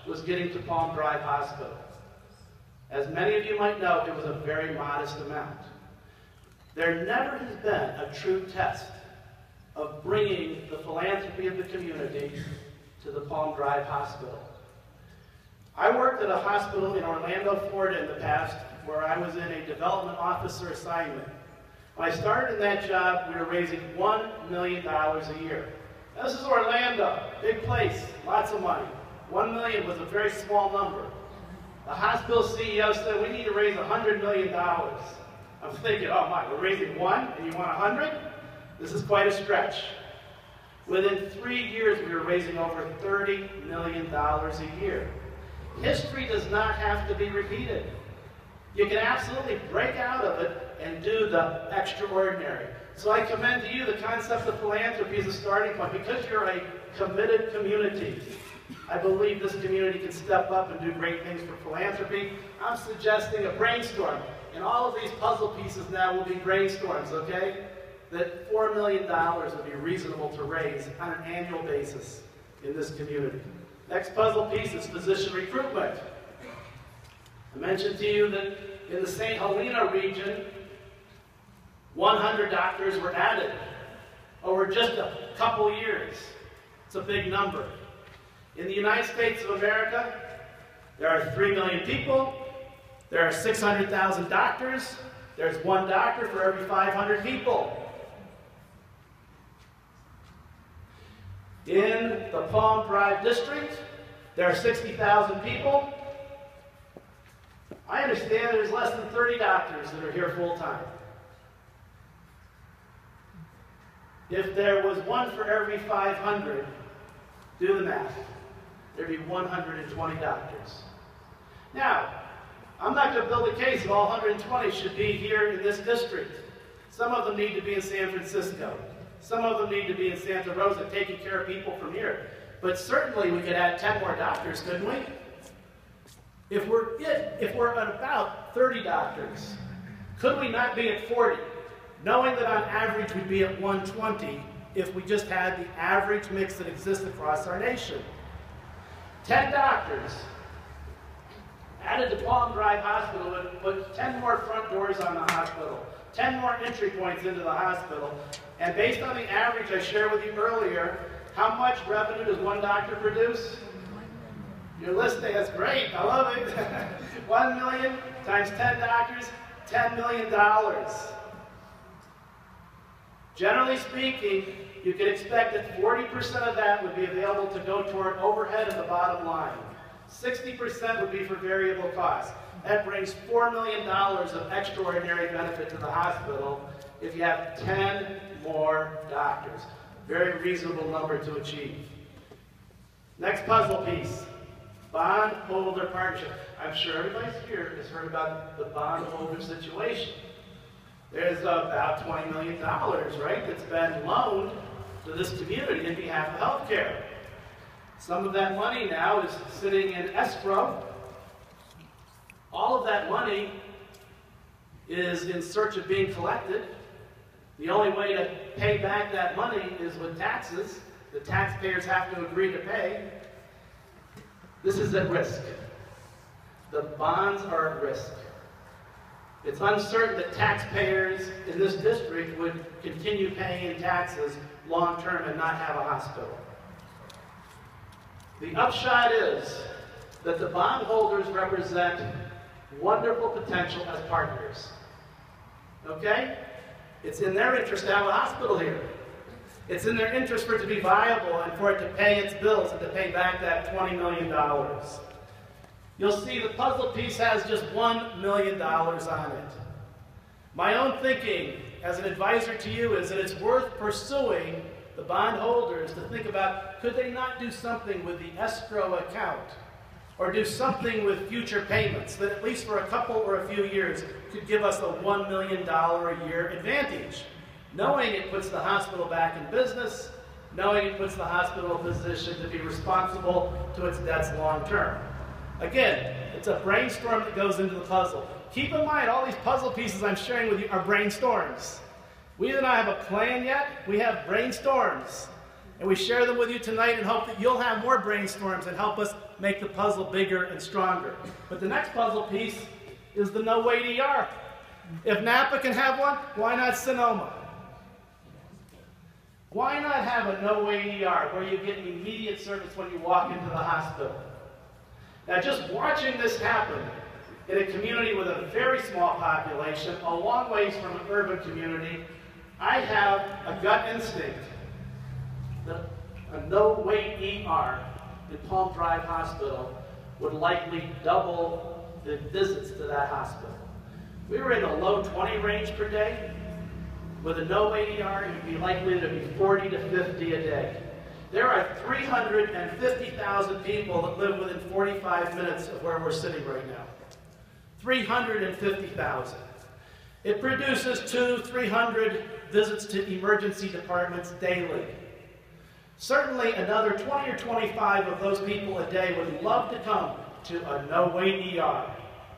was getting to Palm Drive Hospital? As many of you might know, it was a very modest amount. There never has been a true test of bringing the philanthropy of the community to the Palm Drive Hospital. I worked at a hospital in Orlando, Florida in the past, where I was in a development officer assignment. When I started in that job, we were raising $1 million a year. Now, this is Orlando, big place, lots of money. $1 million was a very small number. The hospital CEO said, we need to raise $100 million. I'm thinking, oh my, we're raising one and you want 100? This is quite a stretch. Within 3 years, we were raising over $30 million a year. History does not have to be repeated. You can absolutely break out of it and do the extraordinary. So I commend to you the concept of philanthropy as a starting point. Because you're a committed community, I believe this community can step up and do great things for philanthropy. I'm suggesting a brainstorm. And all of these puzzle pieces now will be brainstorms, okay? That $4 million would be reasonable to raise on an annual basis in this community. Next puzzle piece is physician recruitment. I mentioned to you that in the St. Helena region, 100 doctors were added over just a couple years. It's a big number. In the United States of America, there are 3 million people. There are 600,000 doctors. There's one doctor for every 500 people. In the Palm Drive district, there are 60,000 people. I understand there's less than 30 doctors that are here full-time. If there was one for every 500, do the math. There'd be 120 doctors. Now, I'm not going to build a case that all 120 should be here in this district. Some of them need to be in San Francisco. Some of them need to be in Santa Rosa taking care of people from here. But certainly we could add 10 more doctors, couldn't we? If we're at about 30 doctors, could we not be at 40? Knowing that on average we'd be at 120 if we just had the average mix that exists across our nation. 10 doctors added to Palm Drive Hospital would put 10 more front doors on the hospital, 10 more entry points into the hospital, and based on the average I shared with you earlier, how much revenue does one doctor produce? You're listening, that's great, I love it. 1 million times 10 doctors, $10 million. Generally speaking, you can expect that 40% of that would be available to go toward overhead and the bottom line. 60% would be for variable costs. That brings $4 million of extraordinary benefit to the hospital if you have 10 more doctors. Very reasonable number to achieve. Next puzzle piece, bondholder partnership. I'm sure everybody here has heard about the bondholder situation. There's about $20 million, right, that's been loaned to this community in behalf of healthcare. Some of that money now is sitting in escrow. All of that money is in search of being collected. The only way to pay back that money is with taxes. The taxpayers have to agree to pay. This is at risk. The bonds are at risk. It's uncertain that taxpayers in this district would continue paying taxes long term and not have a hospital. The upshot is that the bondholders represent wonderful potential as partners. Okay? It's in their interest to have a hospital here. It's in their interest for it to be viable and for it to pay its bills and to pay back that $20 million. You'll see the puzzle piece has just $1 million on it. My own thinking as an advisor to you is that it's worth pursuing the bondholders to think about, could they not do something with the escrow account or do something with future payments that at least for a couple or a few years could give us a $1 million a year advantage, knowing it puts the hospital back in business, knowing it puts the hospital in a position to be responsible to its debts long term. Again, it's a brainstorm that goes into the puzzle. Keep in mind, all these puzzle pieces I'm sharing with you are brainstorms. We do not have a plan yet. We have brainstorms. And we share them with you tonight and hope that you'll have more brainstorms and help us make the puzzle bigger and stronger. But the next puzzle piece is the no-wait ER. If Napa can have one, why not Sonoma? Why not have a no-wait ER where you get immediate service when you walk into the hospital? Now, just watching this happen in a community with a very small population, a long ways from an urban community, I have a gut instinct that a no-wait ER in Palm Drive Hospital would likely double the visits to that hospital. We were in the low 20 range per day. With a no-wait ER, it would be likely to be 40 to 50 a day. There are 350,000 people that live within 45 minutes of where we're sitting right now. 350,000. It produces 200-300 visits to emergency departments daily. Certainly another 20 or 25 of those people a day would love to come to a no-wait ER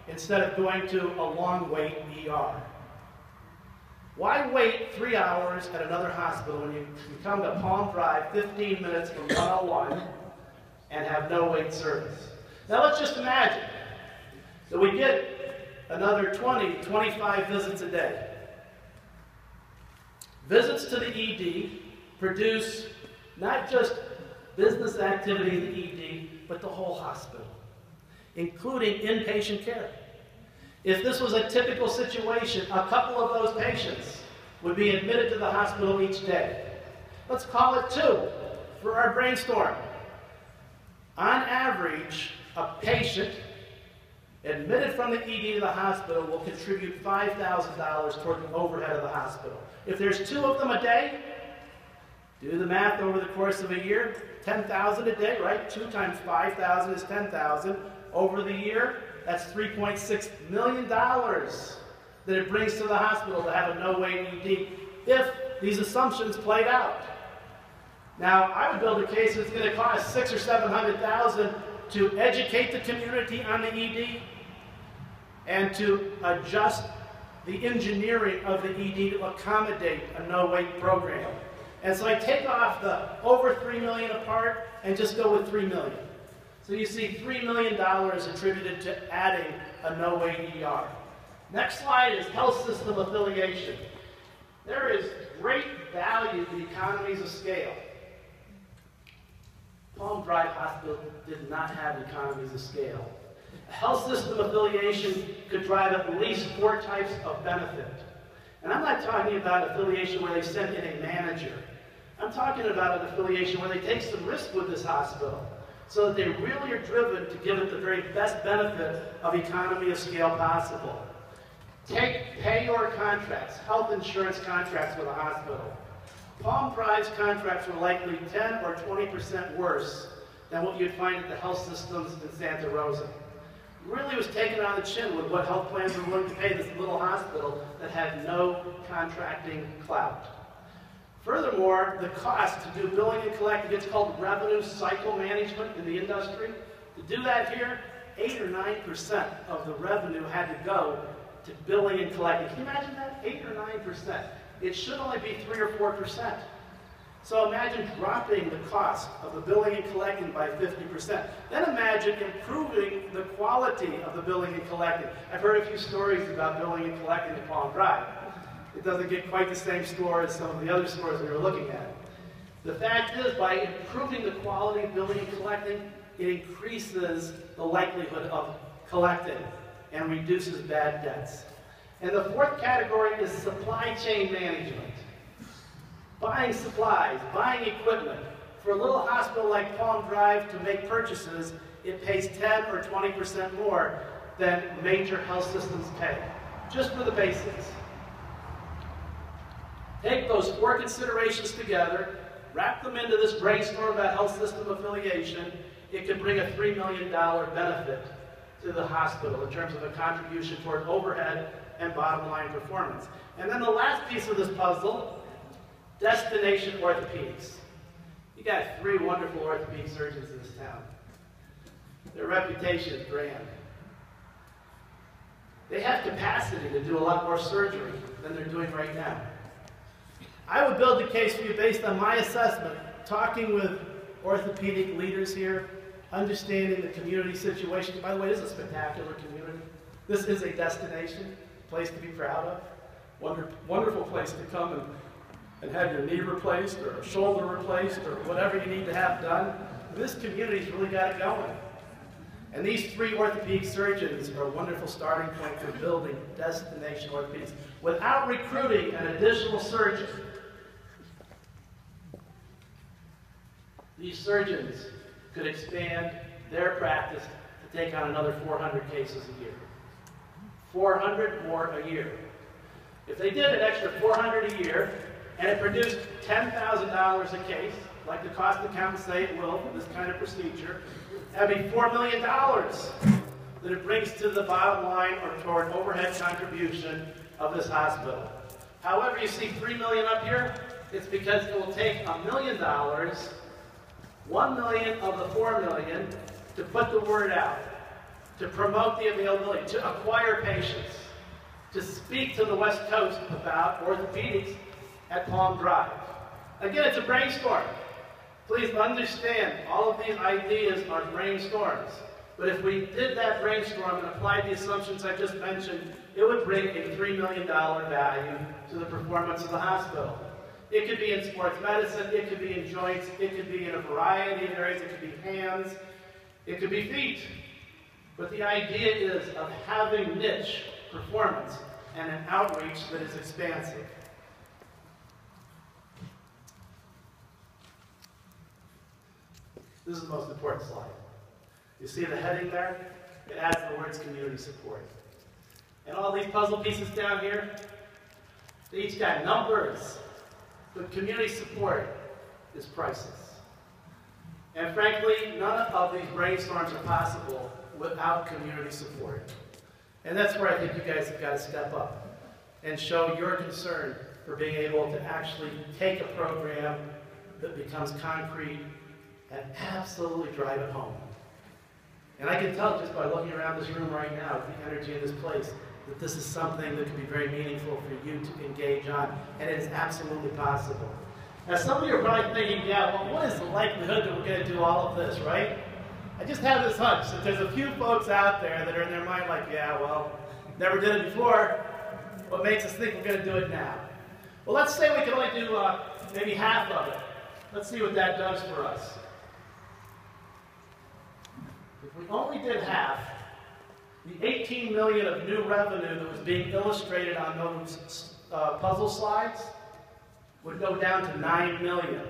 instead of going to a long-wait ER. Why wait 3 hours at another hospital when you can come to Palm Drive 15 minutes from 101 and have no-wait service? Now let's just imagine that we get another 20, 25 visits a day. Visits to the ED produce not just business activity in the ED, but the whole hospital, including inpatient care. If this was a typical situation, a couple of those patients would be admitted to the hospital each day. Let's call it 2 for our brainstorm. On average, a patient admitted from the ED to the hospital will contribute $5,000 toward the overhead of the hospital. If there's 2 of them a day, do the math over the course of a year, 10,000 a day, right? 2 times 5,000 is 10,000. Over the year, that's $3.6 million that it brings to the hospital to have a no-wait ED if these assumptions played out. Now, I would build a case that's going to cost $600,000 or $700,000 to educate the community on the ED and to adjust the engineering of the ED to accommodate a no-wait program. And so I take off the over $3 million apart and just go with $3 million. So you see $3 million attributed to adding a no-wait ER. Next slide is health system affiliation. There is great value to economies of scale. Palm Drive Hospital did not have economies of scale. A health system affiliation could drive at least 4 types of benefit. And I'm not talking about affiliation where they send in a manager. I'm talking about an affiliation where they take some risk with this hospital so that they really are driven to give it the very best benefit of economy of scale possible. Take payor contracts, health insurance contracts with a hospital. Palm Drive's contracts were likely 10 or 20% worse than what you'd find at the health systems in Santa Rosa. Really was taken on the chin with what health plans were willing to pay this little hospital that had no contracting clout. Furthermore, the cost to do billing and collecting, it's called revenue cycle management in the industry. To do that here, 8 or 9% of the revenue had to go to billing and collecting. Can you imagine that? 8 or 9%. It should only be 3 or 4%. So imagine dropping the cost of the billing and collecting by 50%. Then imagine improving the quality of the billing and collecting. I've heard a few stories about billing and collecting at Palm Drive. It doesn't get quite the same score as some of the other scores we were looking at. The fact is, by improving the quality of billing and collecting, it increases the likelihood of collecting and reduces bad debts. And the 4th category is supply chain management. Buying supplies, buying equipment. For a little hospital like Palm Drive to make purchases, it pays 10 or 20% more than major health systems pay, just for the basics. Take those 4 considerations together, wrap them into this brainstorm about health system affiliation, it could bring a $3 million benefit to the hospital in terms of a contribution toward overhead and bottom line performance. And then the last piece of this puzzle, destination orthopedics. You got 3 wonderful orthopedic surgeons in this town. Their reputation is grand. They have capacity to do a lot more surgery than they're doing right now. I would build the case for you based on my assessment, talking with orthopedic leaders here, understanding the community situation. By the way, this is a spectacular community. This is a destination, a place to be proud of. Wonderful place to come and have your knee replaced or a shoulder replaced or whatever you need to have done. This community's really got it going. And these 3 orthopedic surgeons are a wonderful starting point for building destination orthopedics. Without recruiting an additional surgeon, these surgeons could expand their practice to take on another 400 cases a year. 400 more a year. If they did an extra 400 a year, and it produced $10,000 a case, like the cost accountants say it will for this kind of procedure, that'd be $4 million that it brings to the bottom line or toward overhead contribution of this hospital. However, you see $3 million up here, it's because it will take $1 million, $1 million of the $4 million, to put the word out, to promote the availability, to acquire patients, to speak to the West Coast about orthopedics at Palm Drive. Again, it's a brainstorm. Please understand, all of these ideas are brainstorms. But if we did that brainstorm and applied the assumptions I just mentioned, it would bring a $3 million value to the performance of the hospital. It could be in sports medicine, it could be in joints, it could be in a variety of areas, it could be hands, it could be feet. But the idea is of having niche performance and an outreach that is expansive. This is the most important slide. You see the heading there? It adds the words community support. And all these puzzle pieces down here, they each got numbers, but community support is priceless. And frankly, none of these brainstorms are possible without community support. And that's where I think you guys have got to step up and show your concern for being able to actually take a program that becomes concrete and absolutely drive it home. And I can tell just by looking around this room right now, the energy in this place, that this is something that can be very meaningful for you to engage on, and it is absolutely possible. Now some of you are probably thinking, yeah, well, what is the likelihood that we're going to do all of this, right? I just have this hunch that there's a few folks out there that are in their mind like, yeah, well, never did it before. What makes us think we're going to do it now? Well, let's say we can only do maybe half of it. Let's see what that does for us. If we only did half, the 18 million of new revenue that was being illustrated on those puzzle slides would go down to 9 million.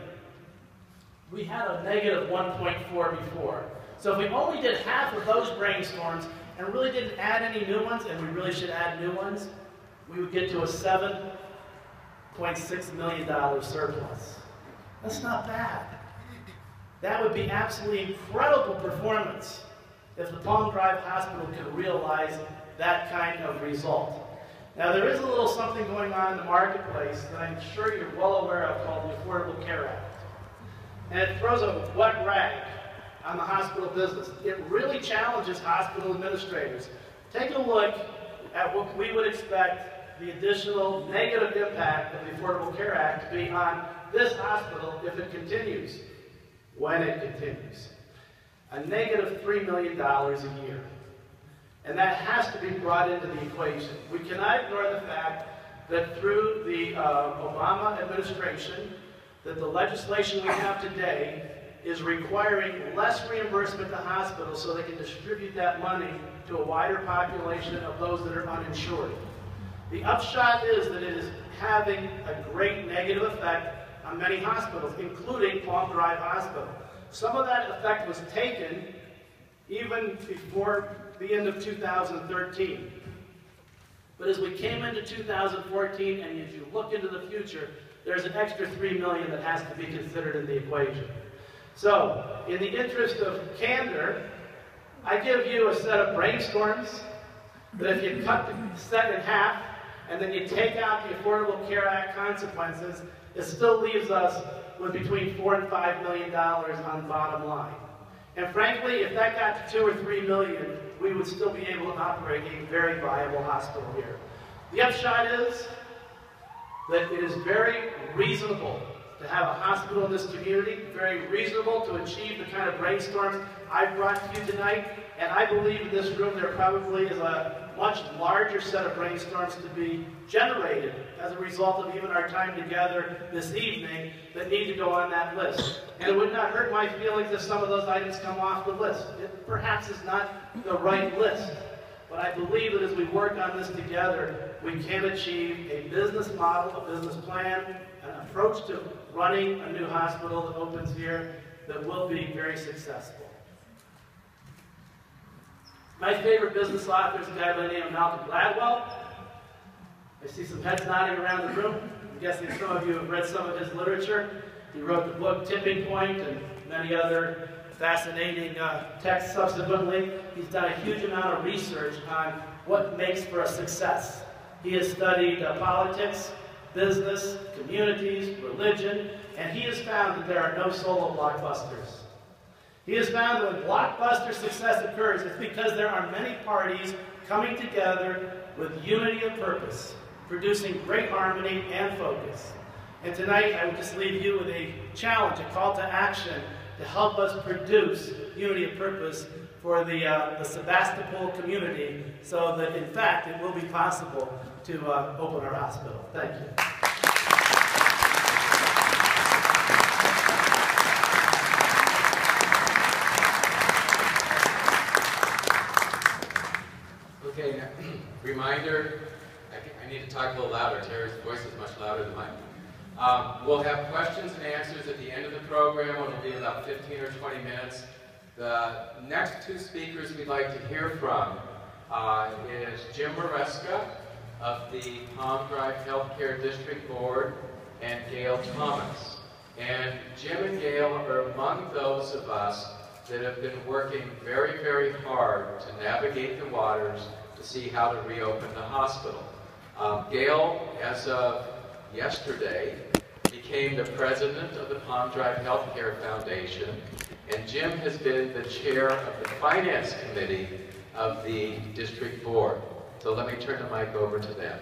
We had a negative 1.4 before. So if we only did half of those brainstorms and really didn't add any new ones, and we really should add new ones, we would get to a $7.6 million surplus. That's not bad. That would be absolutely incredible performance if the Palm Drive Hospital could realize that kind of result. Now, there is a little something going on in the marketplace that I'm sure you're well aware of called the Affordable Care Act. And it throws a wet rag on the hospital business. It really challenges hospital administrators. Take a look at what we would expect the additional negative impact of the Affordable Care Act to be on this hospital if it continues, when it continues. A negative $3 million a year. And that has to be brought into the equation. We cannot ignore the fact that through the Obama administration, that the legislation we have today is requiring less reimbursement to hospitals so they can distribute that money to a wider population of those that are uninsured. The upshot is that it is having a great negative effect on many hospitals, including Palm Drive Hospital. Some of that effect was taken even before the end of 2013. But as we came into 2014 and as you look into the future, there's an extra $3 million that has to be considered in the equation. So, in the interest of candor, I give you a set of brainstorms that if you cut the set in half and then you take out the Affordable Care Act consequences, it still leaves us with between $4 and $5 million on the bottom line. And frankly, if that got to 2 or 3 million, we would still be able to operate a very viable hospital here. The upshot is that it is very reasonable to have a hospital in this community, very reasonable to achieve the kind of brainstorms I've brought to you tonight, and I believe in this room there probably is a much larger set of brainstorms to be generated as a result of even our time together this evening that need to go on that list. And it would not hurt my feelings if some of those items come off the list. It perhaps is not the right list, but I believe that as we work on this together, we can achieve a business model, a business plan, an approach to running a new hospital that opens here that will be very successful. My favorite business author is a guy by the name of Malcolm Gladwell. I see some heads nodding around the room. I'm guessing some of you have read some of his literature. He wrote the book Tipping Point and many other fascinating texts subsequently. He's done a huge amount of research on what makes for a success. He has studied politics, business, communities, religion, and he has found that there are no solo blockbusters. He has found that when blockbuster success occurs, it's because there are many parties coming together with unity of purpose, producing great harmony and focus. And tonight, I would just leave you with a challenge, a call to action to help us produce unity of purpose for the Sebastopol community so that, in fact, it will be possible to open our hospital. Thank you. Okay, reminder, I need to talk a little louder. Terry's voice is much louder than mine. We'll have questions and answers at the end of the program. It'll be about 15 or 20 minutes. The next two speakers we'd like to hear from is Jim Maresca of the Palm Drive Healthcare District Board and Gail Thomas. And Jim and Gail are among those of us that have been working very, very hard to navigate the waters to see how to reopen the hospital. Gail, as of yesterday, became the president of the Palm Drive Healthcare Foundation, and Jim has been the chair of the finance committee of the district board. So let me turn the mic over to them.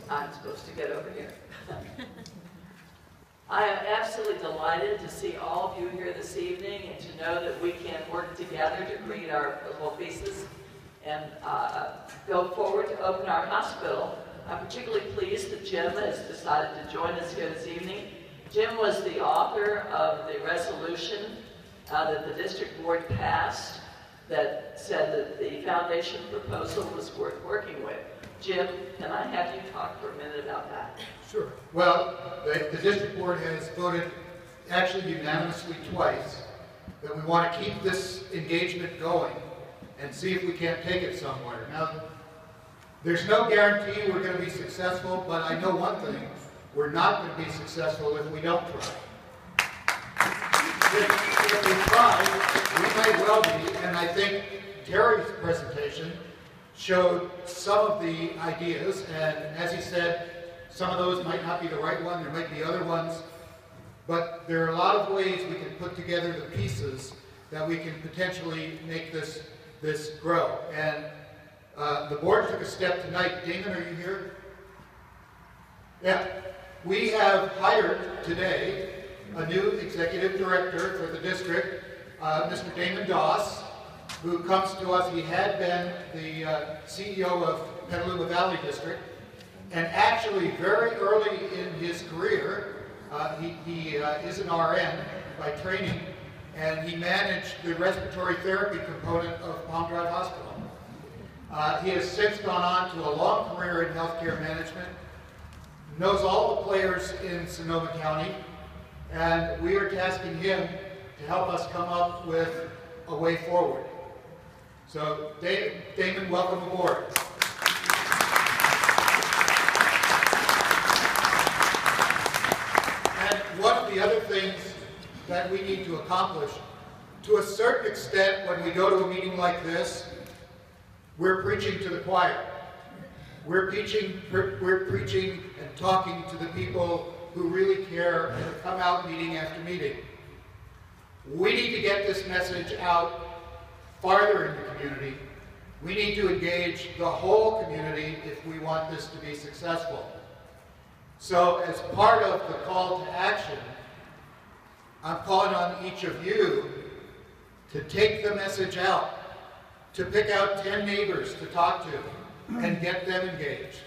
I'm supposed to get over here. I am absolutely delighted to see all of you here this evening and to know that we can work together to create our puzzle pieces and go forward to open our hospital. I'm particularly pleased that Jim has decided to join us here this evening. Jim was the author of the resolution that the district board passed that said that the foundation proposal was worth working with. Jim, can I have you talk for a minute about that? Sure. Well, the district board has voted, actually unanimously twice, that we want to keep this engagement going and see if we can't take it somewhere. Now, there's no guarantee we're going to be successful, but I know one thing, we're not going to be successful if we don't try. If we try, we may well be, and I think Terry's presentation showed some of the ideas, and as he said, some of those might not be the right one, there might be other ones, but there are a lot of ways we can put together the pieces that we can potentially make this grow. And the board took a step tonight. Damon, are you here? Yeah. We have hired today a new executive director for the district, Mr. Damon Doss, who comes to us. He had been the CEO of Petaluma Valley District, and actually very early in his career, he is an RN by training, and he managed the respiratory therapy component of Palm Drive Hospital. He has since gone on to a long career in healthcare management, knows all the players in Sonoma County, and we are tasking him to help us come up with a way forward. So, Damon, welcome aboard. And one of the other things that we need to accomplish, to a certain extent, when we go to a meeting like this, we're preaching to the choir. We're preaching and talking to the people who really care and have come out meeting after meeting. We need to get this message out farther in the community. We need to engage the whole community if we want this to be successful. So as part of the call to action, I'm calling on each of you to take the message out, to pick out 10 neighbors to talk to and get them engaged.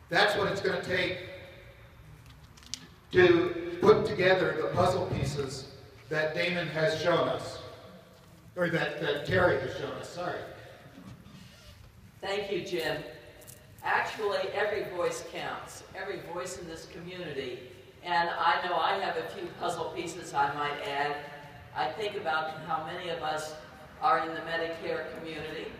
That's what it's going to take to put together the puzzle pieces that Damon has shown us, or that Terry has shown us, sorry. Thank you, Jim. Actually, every voice counts, every voice in this community. And I know I have a few puzzle pieces I might add. I think about how many of us are in the Medicare community,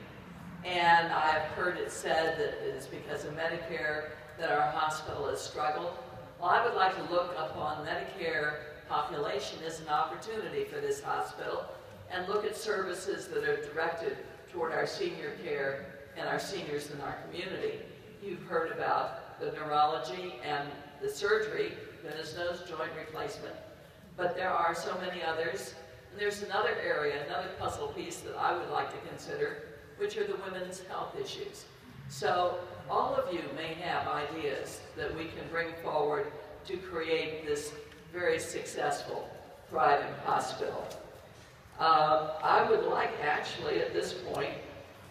and I've heard it said that it is because of Medicare that our hospital has struggled. Well, I would like to look upon Medicare population as an opportunity for this hospital and look at services that are directed toward our senior care and our seniors in our community. You've heard about the neurology and the surgery, venous nose joint replacement, but there are so many others. And there's another area, another puzzle piece that I would like to consider, which are the women's health issues. So all of you may have ideas that we can bring forward to create this very successful, thriving hospital. I would like actually at this point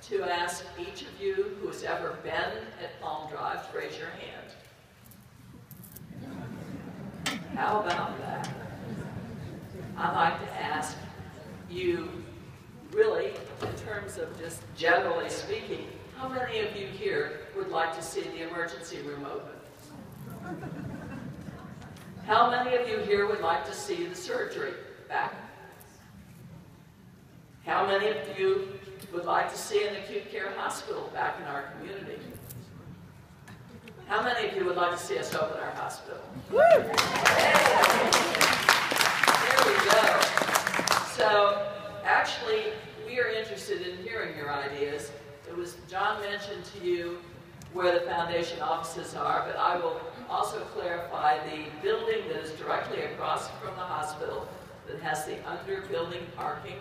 to ask each of you who's ever been at Palm Drive to raise your hand. How about that? I'd like to ask you, really, in terms of just generally speaking, how many of you here would like to see the emergency room open? How many of you here would like to see the surgery back? How many of you would like to see an acute care hospital back in our community? How many of you would like to see us open our hospital? Woo! There we go. So, actually, we are interested in hearing your ideas. It was, John mentioned to you where the foundation offices are, but I will also clarify the building that is directly across from the hospital that has the under-building parking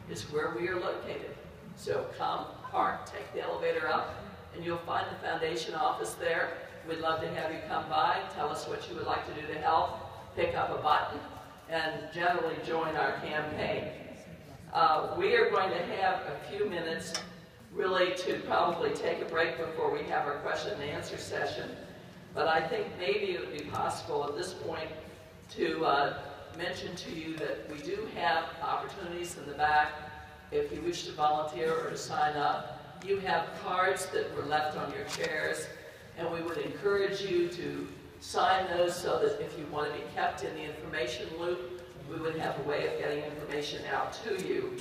is where we are located. So come, park, take the elevator up, and you'll find the foundation office there. We'd love to have you come by, tell us what you would like to do to help, pick up a button, and generally join our campaign. We are going to have a few minutes really to probably take a break before we have our question and answer session. But I think maybe it would be possible at this point to mention to you that we do have opportunities in the back if you wish to volunteer or to sign up. You have cards that were left on your chairs, and we would encourage you to sign those so that if you want to be kept in the information loop, we would have a way of getting information out to you.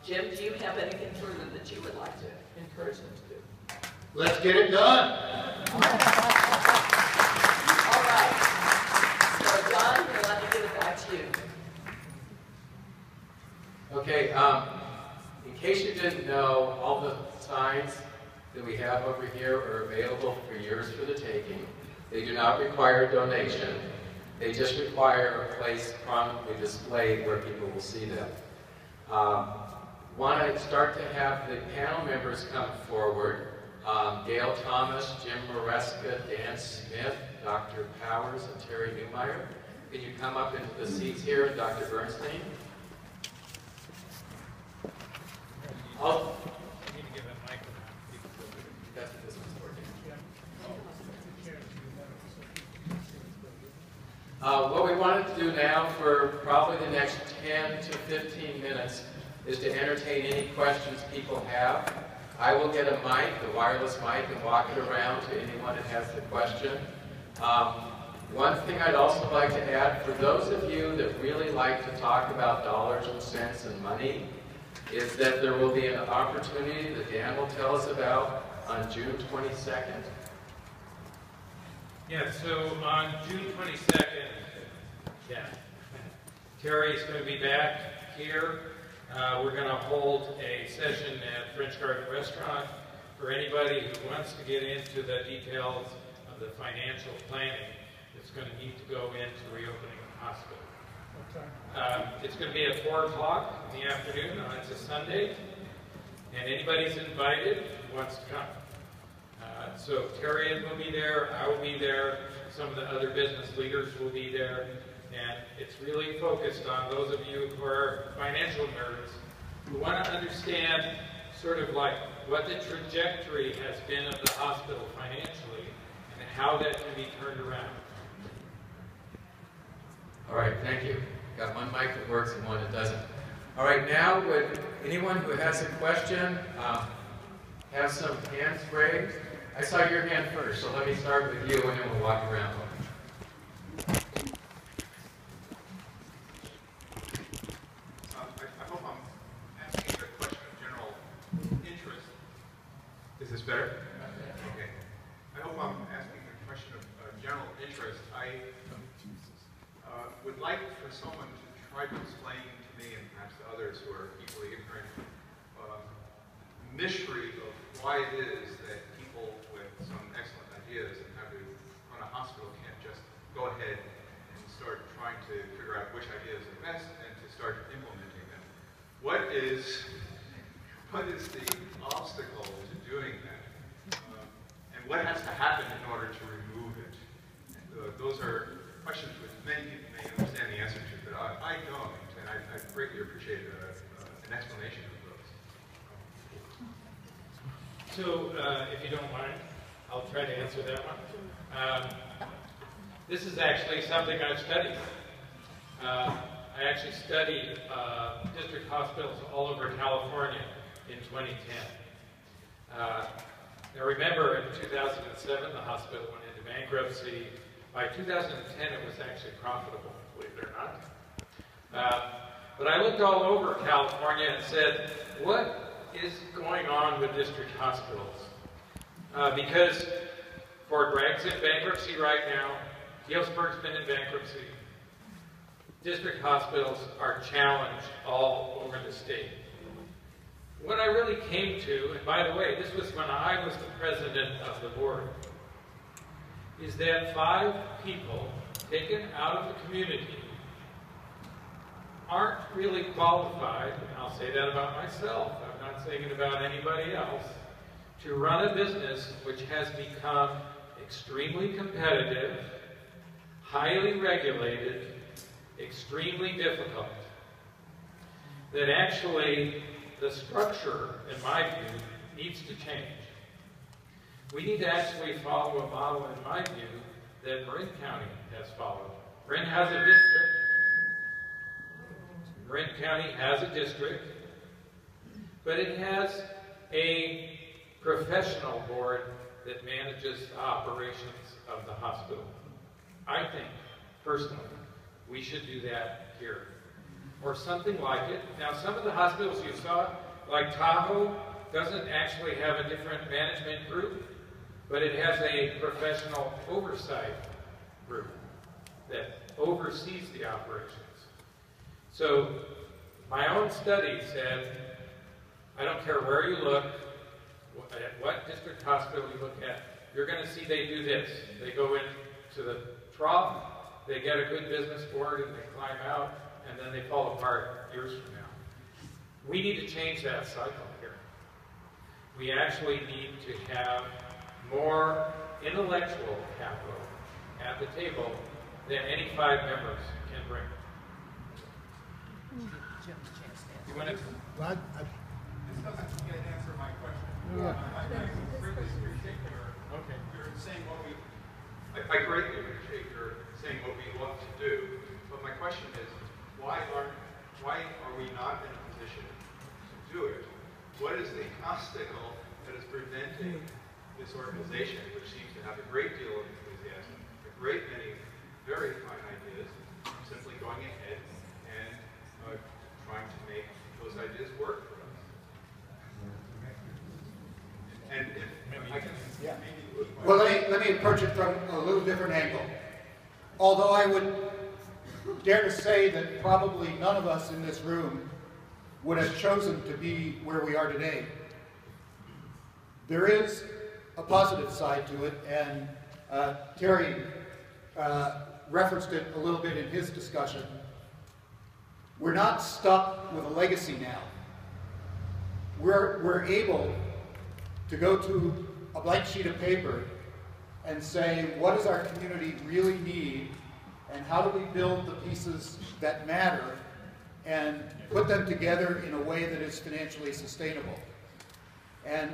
Jim, do you have anything further that you would like to encourage them to do? Let's get it done. All right. So, John, here, let me give it back to you. Okay, in case you didn't know, all the signs that we have over here are available for yours for the taking. They do not require a donation. They just require a place prominently displayed where people will see them. Want to start to have the panel members come forward. Gail Thomas, Jim Maresca, Dan Smith, Dr. Powers, and Terry Newmeyer. Can you come up into the seats here, and Dr. Bernstein? You need to give that mic around. That's what this one's for. What we wanted to do now for probably the next 10 to 15 minutes is to entertain any questions people have. I will get a mic, the wireless mic, and walk it around to anyone that has the question. One thing I'd also like to add, for those of you that really like to talk about dollars and cents and money, is that there will be an opportunity that Dan will tell us about on June 22nd. Yeah, so on June 22nd, Terry's going to be back here. We're going to hold a session at French Garden Restaurant for anybody who wants to get into the details of the financial planning that's going to need to go into reopening the hospital. It's going to be at 4 o'clock in the afternoon. It's a Sunday, and anybody's invited who wants to come. So Terry will be there, I will be there, some of the other business leaders will be there, and it's really focused on those of you who are financial nerds who want to understand sort of like what the trajectory has been of the hospital financially and how that can be turned around. All right, thank you. Got one mic that works and one that doesn't. All right, now would anyone who has a question have some hands raised? I saw your hand first, so let me start with you and then we'll walk around. I hope I'm asking a question of general interest. Is this better? Okay. I hope I'm asking a question of general interest. I would like for someone to try to explain to me and perhaps to others who are equally ignorant the mystery of why it is that people with some excellent ideas and how to run a hospital can't just go ahead and start trying to figure out which ideas are best and to start implementing them. What is the obstacle to doing that? And what has to happen in order to remove it? Those are questions which many people may understand the answer to, but I don't, and I greatly appreciate an explanation of those. So, if you don't mind, I'll try to answer that one. This is actually something I've studied. I actually studied district hospitals all over California in 2010. Now remember, in 2007, the hospital went into bankruptcy. By 2010, it was actually profitable, believe it or not. But I looked all over California and said, what is going on with district hospitals? Because Fort Bragg's in bankruptcy right now. Healdsburg's been in bankruptcy. District hospitals are challenged all over the state. What I really came to, and by the way, this was when I was the president of the board, is that 5 people taken out of the community aren't really qualified, and I'll say that about myself, I'm not saying it about anybody else, to run a business which has become extremely competitive, highly regulated, extremely difficult. That actually the structure, in my view, needs to change. We need to actually follow a model, in my view, that Marin County has followed. Marin has a district. Marin County has a district, but it has a professional board that manages the operations of the hospital. I think, personally, we should do that here. Or something like it. Now, some of the hospitals you saw, like Tahoe, doesn't actually have a different management group, but it has a professional oversight group that oversees the operations. So, my own study said, I don't care where you look, at what district hospital you look at, you're going to see they do this. They go into the trough, they get a good business board, and they climb out, and then they fall apart years from now. We need to change that cycle here. We actually need to have more intellectual capital at the table than any 5 members can bring. You want to? This doesn't yet answer my question. I greatly appreciate you're saying what we. I greatly appreciate your saying what we love to do, but my question is, why are we not in a position to do it? What is the obstacle that is preventing this organization, which seems to have a great deal of enthusiasm, a great many very fine ideas, from simply going ahead and trying to make those ideas work for us? And if I can, maybe. Well, let me approach it from a little different angle. Although I would dare to say that probably none of us in this room would have chosen to be where we are today. There is a positive side to it, and Terry referenced it a little bit in his discussion. We're not stuck with a legacy now. We're able to go to a blank sheet of paper and say, what does our community really need, and how do we build the pieces that matter and put them together in a way that is financially sustainable. And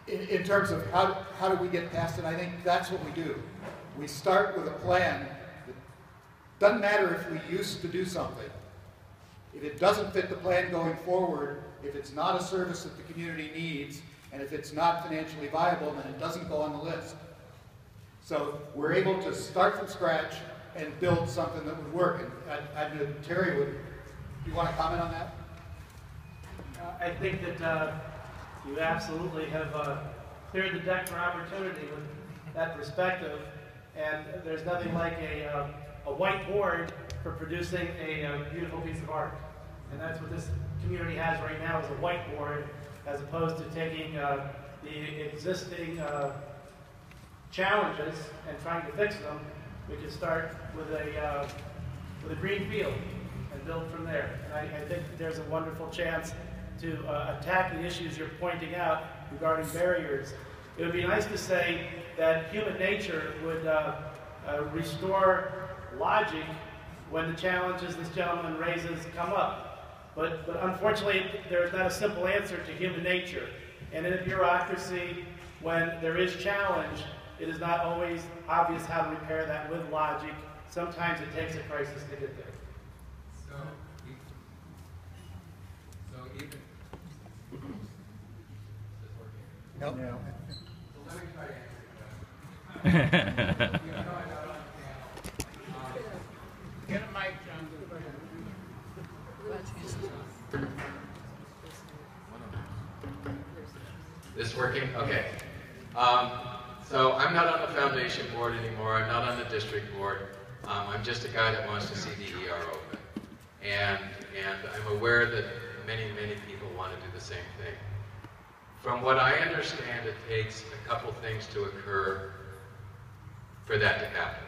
in terms of how do we get past it, I think that's what we do. We start with a plan. It doesn't matter if we used to do something. If it doesn't fit the plan going forward, if it's not a service that the community needs, and if it's not financially viable, then it doesn't go on the list. So we're able to start from scratch and build something that would work. And I know Terry do you want to comment on that? I think that you absolutely have cleared the deck for opportunity with that perspective. And there's nothing like a whiteboard for producing a beautiful piece of art. And that's what this community has right now, is a whiteboard, as opposed to taking the existing challenges and trying to fix them. We can start with a green field and build from there. And I think that there's a wonderful chance to attack the issues you're pointing out regarding barriers. It would be nice to say that human nature would restore logic when the challenges this gentleman raises come up. But unfortunately, there's not a simple answer to human nature. And in a bureaucracy, when there is challenge, it is not always obvious how to repair that with logic. Sometimes it takes a crisis to get there. So even... Nope. So let me try to answer that. Get a mic, John. This working? Okay. So I'm not on the foundation board anymore. I'm not on the district board. I'm just a guy that wants to see the ER open. And I'm aware that many people want to do the same thing. From what I understand, it takes a couple things to occur for that to happen.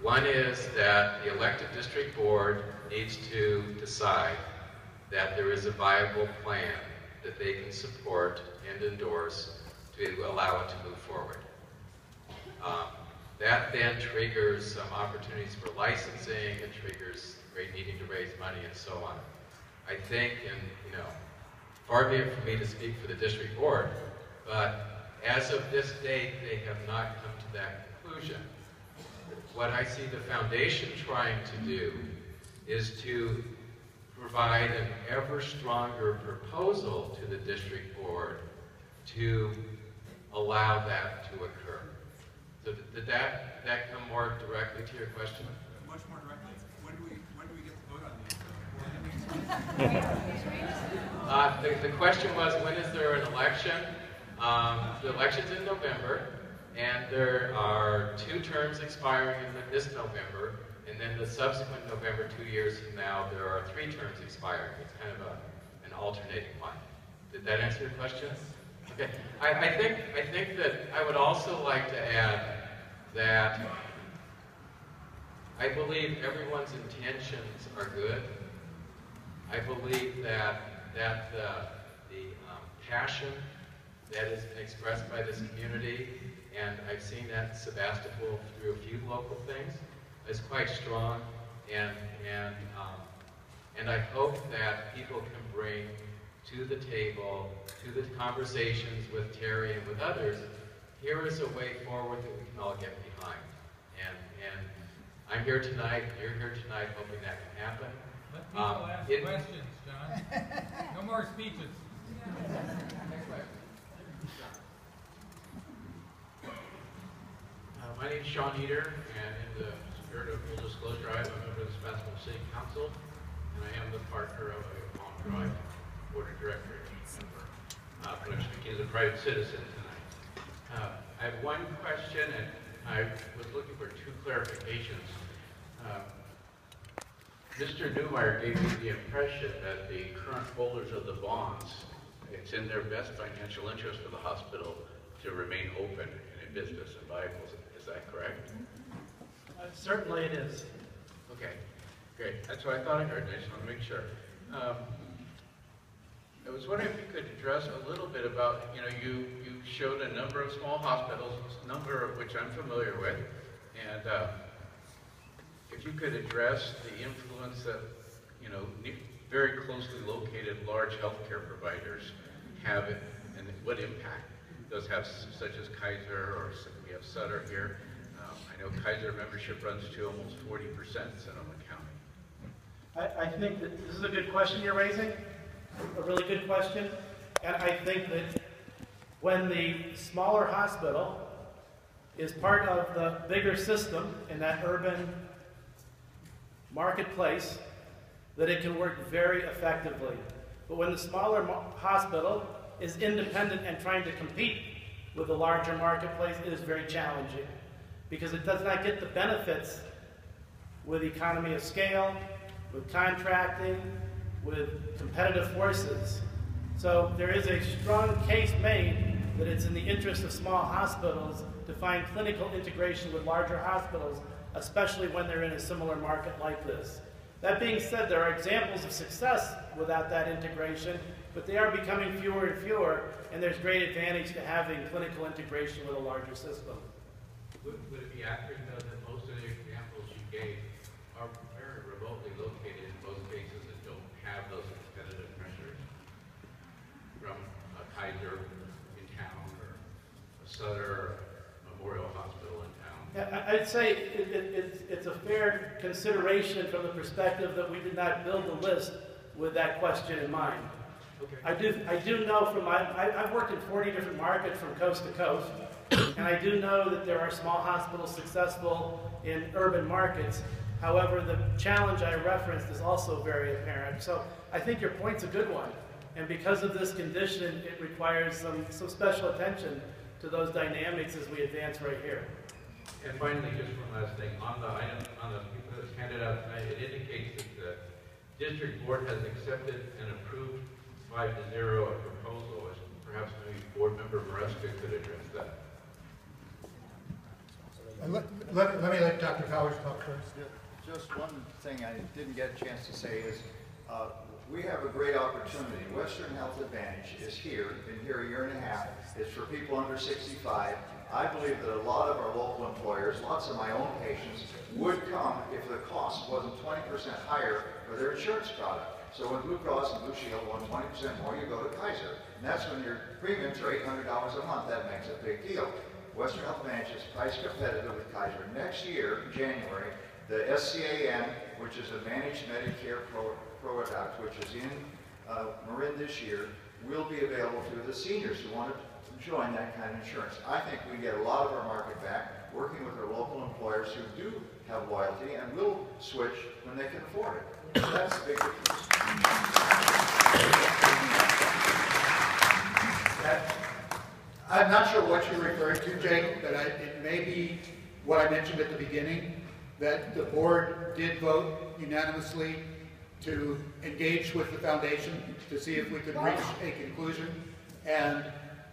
One is that the elected district board needs to decide that there is a viable plan that they can support and endorse to allow it to move forward. That then triggers some opportunities for licensing, it triggers needing to raise money and so on. I think, and far be it for me to speak for the district board, but as of this date, they have not come to that conclusion. What I see the foundation trying to do is to provide an ever stronger proposal to the district board to allow that to occur. So did that come more directly to your question? Much more directly. When do we get to vote on these? The question was, when is there an election? The election's in November, and there are 2 terms expiring in this November, and then the subsequent November, 2 years from now, there are 3 terms expiring. It's kind of an alternating one. Did that answer your question? Okay. I think that I would also like to add that I believe everyone's intentions are good. I believe that the passion that has been expressed by this community, and I've seen that in Sebastopol through a few local things, is quite strong, and I hope that people can bring to the table, to the conversations with Terry and with others, here is a way forward that we can all get behind. And I'm here tonight, you're here tonight, hoping that can happen. Let people ask questions, John. No more speeches. My name is Sean Eder, and in the spirit of full disclosure, I am a member of the Sebastopol City Council, and I am the partner of a Palm Drive Board of Directors member. But I'm speaking as a private citizen tonight. I have one question, and I was looking for 2 clarifications. Mr. Newmeyer gave me the impression that the current holders of the bonds, it's in their best financial interest for the hospital to remain open and in business and viable. Is that correct? Certainly it is. Okay, great. That's what I thought I heard. I just want to make sure. I was wondering if you could address a little bit about, you showed a number of small hospitals, a number of which I'm familiar with, and if you could address the influence that, very closely located large healthcare providers have and what impact those have, such as Kaiser, or we have Sutter here. I know Kaiser membership runs to almost 40% in Sonoma County. I think that this is a good question you're raising, a really good question, and I think that when the smaller hospital is part of the bigger system in that urban marketplace, that it can work very effectively. But when the smaller hospital is independent and trying to compete with the larger marketplace, it is very challenging because it does not get the benefits with economy of scale, with contracting, with competitive forces. So there is a strong case made that it's in the interest of small hospitals to find clinical integration with larger hospitals, especially when they're in a similar market like this. That being said, there are examples of success without that integration, but they are becoming fewer and fewer, and there's great advantage to having clinical integration with a larger system. Would it be accurate, though, that most of the examples you gave are very remotely located in most cases that don't have those competitive pressures from a Kaiser in town or a Sutter Memorial Hospital in town? Yeah, I'd say it's a fair consideration from the perspective that we did not build the list with that question in mind. Okay. I do know from I've worked in 40 different markets from coast to coast, and I do know that there are small hospitals successful in urban markets. However, the challenge I referenced is also very apparent. So I think your point's a good one. And because of this condition, it requires some special attention to those dynamics as we advance right here. And finally, just one last thing. On the item, on the people that's handed out tonight, it indicates that the district board has accepted and approved 5-0 a proposal. Perhaps maybe board member Maresca could address that. Let me let Dr. Fowler talk first. Just one thing I didn't get a chance to say is, We have a great opportunity. Western Health Advantage is here, been here a year and a half. It's for people under 65. I believe that a lot of our local employers, lots of my own patients, would come if the cost wasn't 20% higher for their insurance product. So when Blue Cross and Blue Shield want 20% more, you go to Kaiser. And that's when your premiums are $800 a month. That makes a big deal. Western Health Advantage is price competitive with Kaiser. Next year, January, the SCAN, which is a managed Medicare product, which is in Marin this year, will be available to the seniors who want to join that kind of insurance. I think we get a lot of our market back working with our local employers who do have loyalty and will switch when they can afford it. So that's the big difference. I'm not sure what you're referring to, Jake, but it may be what I mentioned at the beginning, that the board did vote unanimously to engage with the foundation to see if we could reach a conclusion. And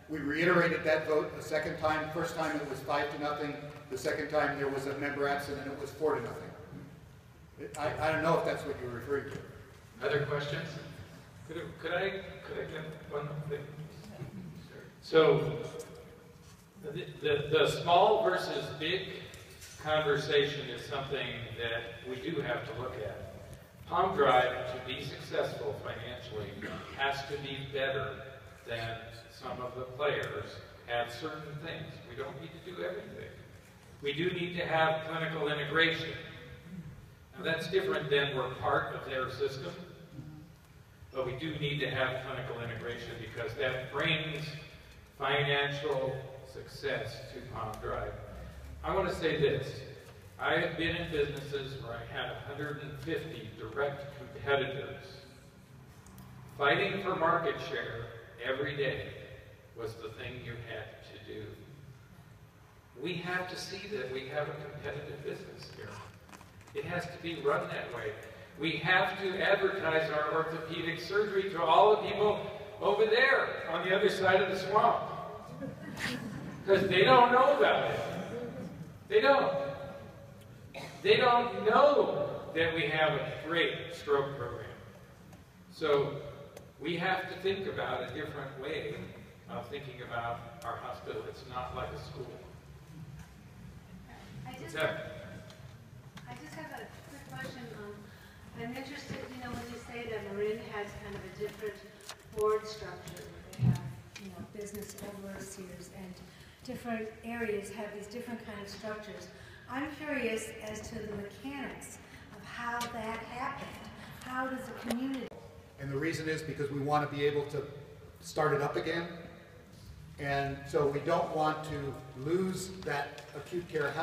we reiterated that vote a second time. First time it was 5-0. The second time there was a member absent and it was 4-0. I don't know if that's what you're referring to. Other questions? Could I get one thing? So, the small versus big conversation is something that we do have to look at. Palm Drive, to be successful financially, has to be better than some of the players at certain things. We don't need to do everything. We do need to have clinical integration. Now that's different than we're part of their system, but we do need to have clinical integration because that brings financial success to Palm Drive. I want to say this. I have been in businesses where I had 150 direct competitors. Fighting for market share every day was the thing you had to do. We have to see that we have a competitive business here. It has to be run that way. We have to advertise our orthopedic surgery to all the people over there on the other side of the swamp. Because they don't know about it. They don't. They don't know that we have a great stroke program. So we have to think about a different way of thinking about our hospital. It's not like a school. I just have a quick question. I'm interested, when you say that Marin has kind of a different board structure, where they have, business overseers and different areas have these different kind of structures. I'm curious as to the mechanics of how that happened. How does the community... And the reason is because we want to be able to start it up again. And so we don't want to lose that acute care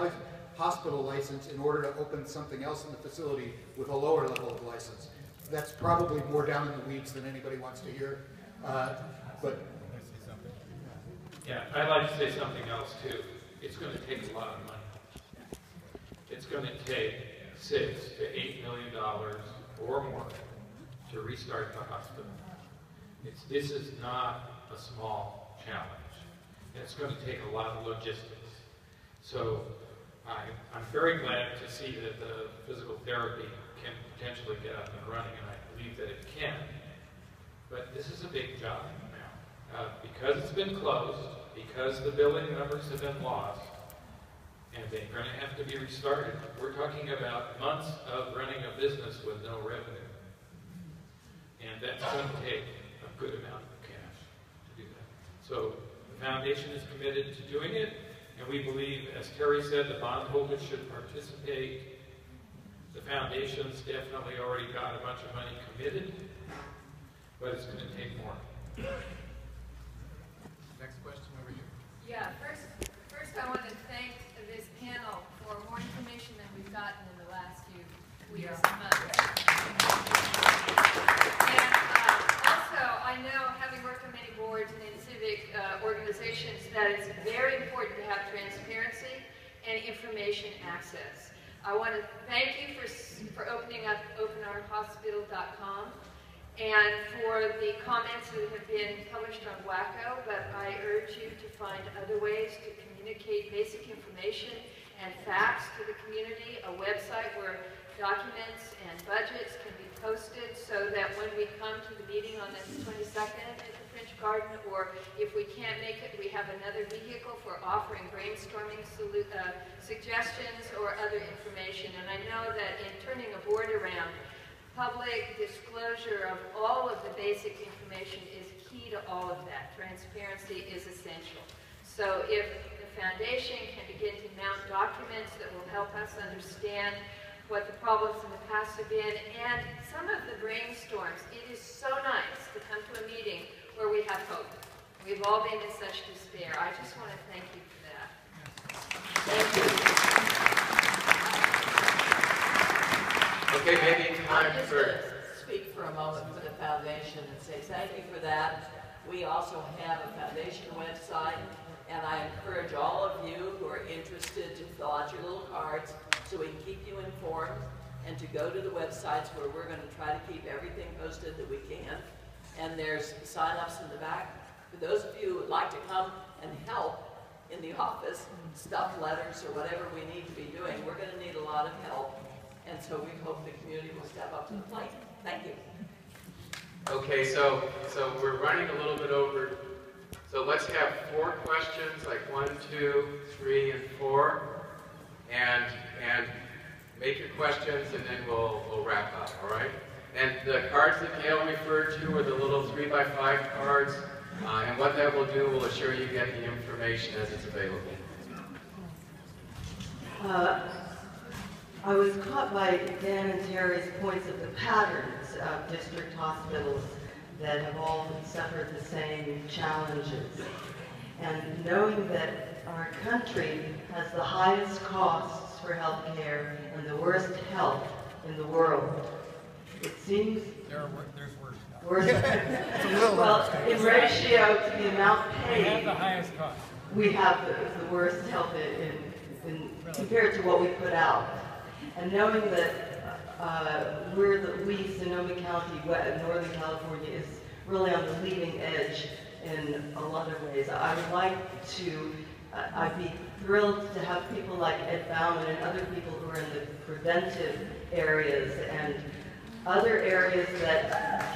hospital license in order to open something else in the facility with a lower level of license. That's probably more down in the weeds than anybody wants to hear. But yeah, I'd like to say something else too. It's going to take a lot of money. It's going to take $6 to $8 million or more to restart the hospital. This is not a small challenge. It's going to take a lot of logistics. So I'm very glad to see that the physical therapy can potentially get up and running, and I believe that it can. But this is a big job now. Because it's been closed, because the billing numbers have been lost, and they're going to have to be restarted. We're talking about months of running a business with no revenue. And that's going to take a good amount of cash to do that. So the foundation is committed to doing it, and we believe, as Terry said, the bondholders should participate. The foundation's definitely already got a bunch of money committed, but it's going to take more. Next question over here. Yeah, first I want to thank this panel for more information than we've gotten in the last few weeks and months. And also, I know, having worked on many boards and in civic organizations, that it's very important to have transparency and information access. I want to thank you for opening up openarmhospital.com and for the comments that have been published on WACCO, but I urge you to find other ways to communicate basic information and facts to the community, a website where documents and budgets can be posted so that when we come to the meeting on the 22nd at the French Garden, or if we can't make it, we have another vehicle for offering brainstorming suggestions or other information. And I know that in turning a board around, public disclosure of all of the basic information is key to all of that. Transparency is essential. So if the foundation can begin to mount documents that will help us understand what the problems in the past have been, and some of the brainstorms, it is so nice to come to a meeting where we have hope. We've all been in such despair. I just want to thank you for that. Thank you. Okay, maybe time I'm just for... going to speak for a moment for the foundation and say thank you for that. We also have a foundation website, and I encourage all of you who are interested to fill out your little cards so we can keep you informed, and to go to the websites where we're going to try to keep everything posted that we can. And there's sign-ups in the back. For those of you who would like to come and help in the office, stuff letters or whatever we need to be doing, we're going to need a lot of help. And so we hope the community will step up to the plate. Thank you. Okay, so we're running a little bit over. So let's have 4 questions, like 1, 2, 3, and 4. And make your questions, and then we'll wrap up, all right? And the cards that Gail referred to are the little 3x5 cards, and what that will do will assure you get the information as it's available. I was caught by Dan and Terry's points of the patterns of district hospitals that have all suffered the same challenges. And knowing that our country has the highest costs for health care and the worst health in the world, it seems there's worse. Well, in ratio to the amount paid, we have the highest cost. We have the worst health compared to what we put out. And knowing that we, Sonoma County, Northern California, is really on the leading edge in a lot of ways, I would like to, I'd be thrilled to have people like Ed Bauman and other people who are in the preventive areas and other areas that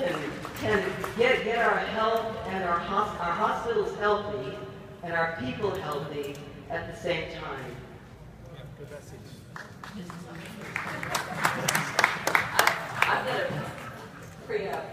can get our health and our hospitals healthy and our people healthy at the same time. I'm going to free up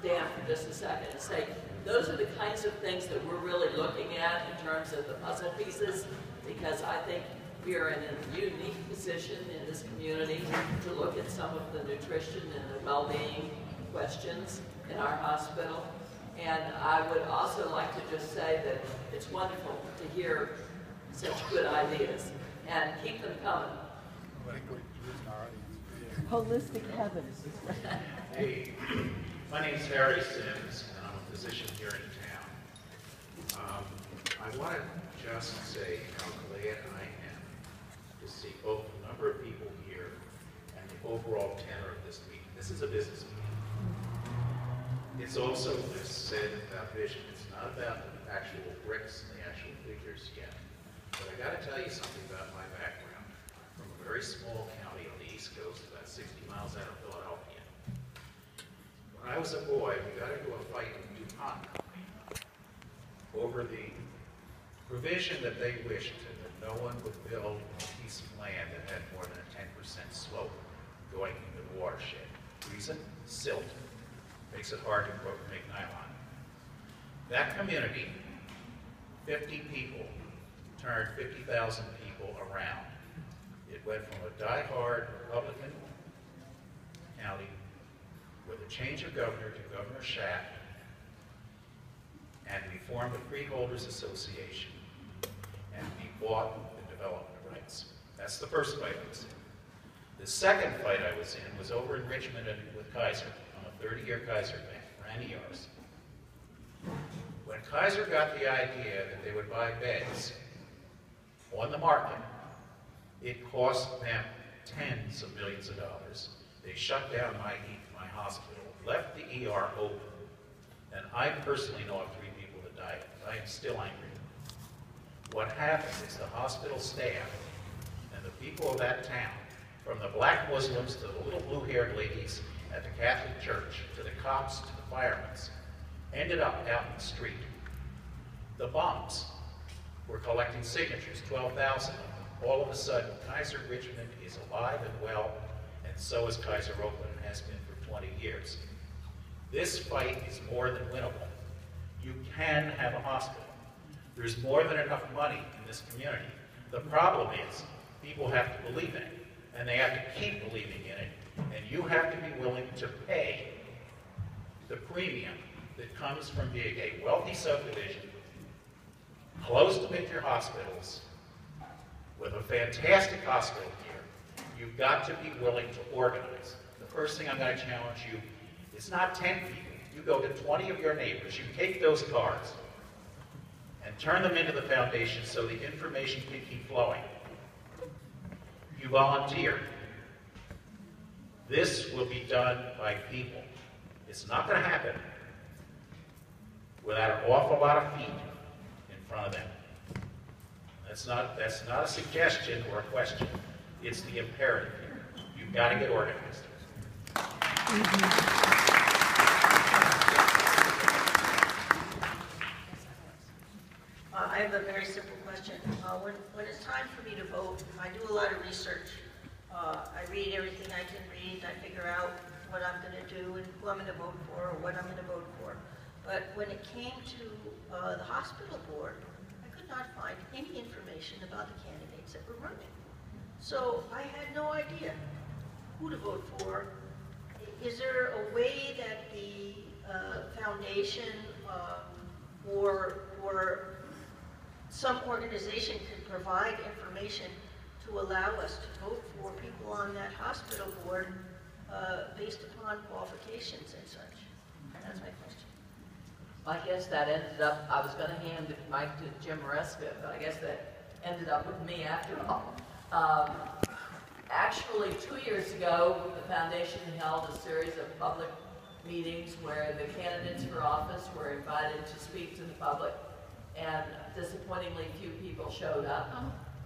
Dan for just a second and say, those are the kinds of things that we're really looking at in terms of the puzzle pieces, because I think we are in a unique position in this community to look at some of the nutrition and the well-being questions in our hospital. And I would also like to just say that it's wonderful to hear such good ideas, and keep them coming. Holistic heaven. Hey, my name's Harry Sims, and I'm a physician here in town. I want to just say how glad I am to see both the number of people here and the overall tenor of this meeting. This is a business meeting. It's also, as said about vision, it's not about the actual bricks and the actual figures yet. But I got to tell you something about my background. I'm from a very small county on the East Coast, about 60 miles out of Philadelphia. When I was a boy, we got into a fight with DuPont Company over the provision that they wished that no one would build a piece of land that had more than a 10% slope going into the watershed. Reason? Silt. Makes it hard to make nylon. That community, 50 people, turned 50,000 people around. It went from a die-hard Republican county with a change of governor to Governor Schacht, and we formed the Freeholders Association, and we bought the development rights. That's the first fight I was in. The second fight I was in was over in Richmond with Kaiser. I'm a 30-year Kaiser fan, ran ERs. When Kaiser got the idea that they would buy beds on the market, it cost them tens of millions of dollars. They shut down my hospital, left the ER open, and I personally know of 3 people that died. I am still angry. What happened is the hospital staff and the people of that town, from the black Muslims to the little blue-haired ladies at the Catholic Church, to the cops, to the firemen, ended up out in the street. The bums were collecting signatures, 12,000 of them. All of a sudden, Kaiser Richmond is alive and well, and so is Kaiser Oakland, and has been for 20 years. This fight is more than winnable. You can have a hospital. There's more than enough money in this community. The problem is, people have to believe in it, and they have to keep believing in it, and you have to be willing to pay the premium that comes from being a wealthy subdivision, close to major hospitals, with a fantastic hospital here. You've got to be willing to organize. The first thing I'm going to challenge you is not 10 people. You go to 20 of your neighbors. You take those cards and turn them into the foundation so the information can keep flowing. You volunteer. This will be done by people. It's not going to happen without an awful lot of feet in front of them. That's not a suggestion or a question. It's the imperative here. You've got to get organized. I have a very simple question. When it's time for me to vote, I do a lot of research. I read everything I can read. I figure out what I'm going to do and who I'm going to vote for or what I'm going to vote for. But when it came to the hospital board, I could not find any information about the candidates that were running. So I had no idea who to vote for. Is there a way that the foundation or some organization could provide information to allow us to vote for people on that hospital board based upon qualifications and such? That's my question. I guess that ended up, I was going to hand the mic to Jim Maresca, but I guess that ended up with me after all. Actually, 2 years ago, the foundation held a series of public meetings where the candidates for office were invited to speak to the public, and disappointingly few people showed up.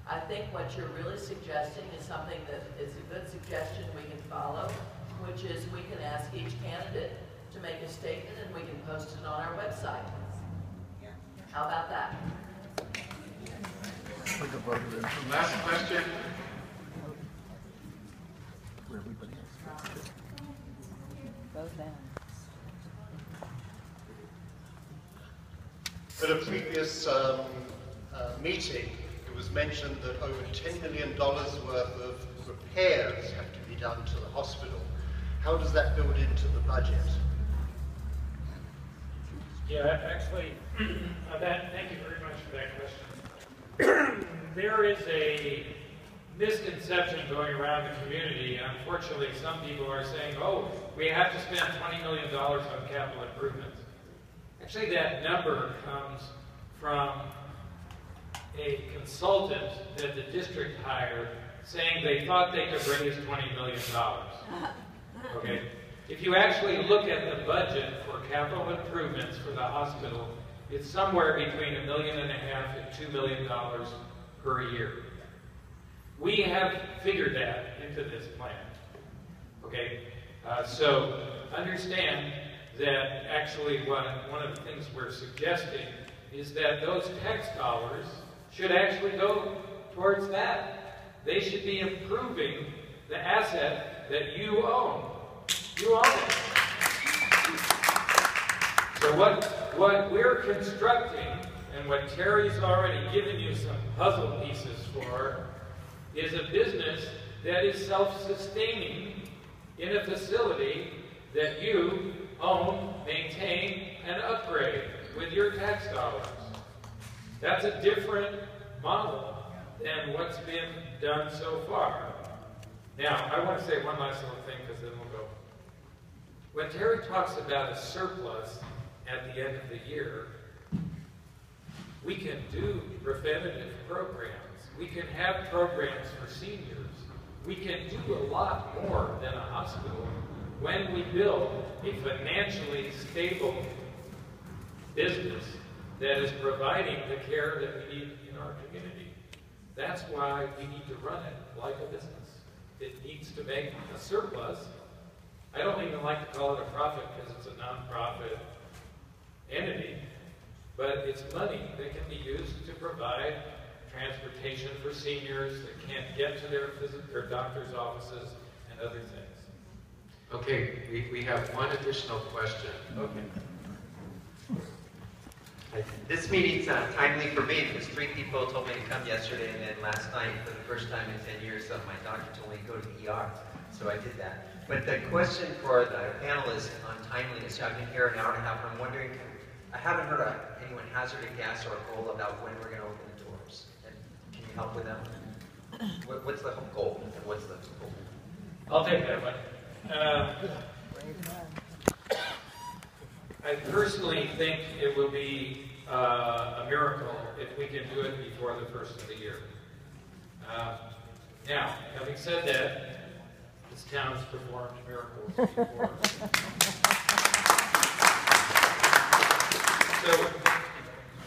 I think what you're really suggesting is something that is a good suggestion we can follow, which is we can ask each candidate to make a statement and we can post it on our website. How about that? Last question. At a previous meeting, it was mentioned that over $10 million worth of repairs have to be done to the hospital. How does that build into the budget? Yeah, actually, thank you very much for that question. There is a misconception going around the community. Unfortunately, some people are saying, oh, we have to spend $20 million on capital improvements. Actually, that number comes from a consultant that the district hired saying they thought they could raise $20 million. Okay? If you actually look at the budget for capital improvements for the hospital, it's somewhere between $1.5 million and $2 million per year. We have figured that into this plan. Okay? So understand that actually one of the things we're suggesting is that those tax dollars should actually go towards that. They should be improving the asset that you own. You own it. So what we're constructing, and what Terry's already given you some puzzle pieces for, is a business that is self-sustaining in a facility that you own, maintain, and upgrade with your tax dollars. That's a different model than what's been done so far. Now, I want to say one last little thing, because then we'll go. When Terry talks about a surplus at the end of the year, we can do preventative programs. We can have programs for seniors. We can do a lot more than a hospital when we build a financially stable business that is providing the care that we need in our community. That's why we need to run it like a business. It needs to make a surplus. I don't even don't like to call it a profit because it's a nonprofit entity, but it's money that can be used to provide transportation for seniors that can't get to their doctor's offices and other things. Okay, we have one additional question. Okay. This meeting's timely for me because 3 people told me to come yesterday, and then last night, for the first time in 10 years, my doctor told me to go to the ER, so I did that. But the question for the panelists on timeliness, I've been here an hour and a half, and I'm wondering, I haven't heard anyone hazard a guess or a goal about when we're going to open the doors. And can you help with that? What's the goal, and what's the goal? I'll take that one. I personally think it will be a miracle if we can do it before the first of the year. Now, having said that, this town has performed miracles before. So,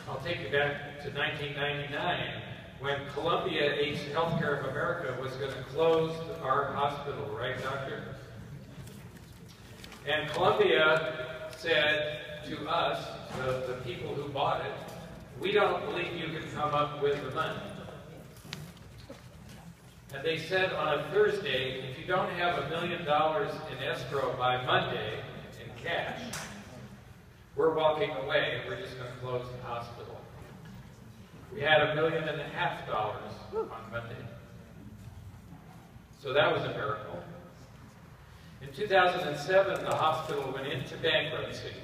I'll take you back to 1999 when Columbia Healthcare of America was going to close our hospital, right, doctor? And Columbia said to us, the people who bought it, we don't believe you can come up with the money. And they said on a Thursday, if you don't have $1 million in escrow by Monday in cash, we're walking away and we're just going to close the hospital. We had $1.5 million on Monday. So that was a miracle. In 2007, the hospital went into bankruptcy.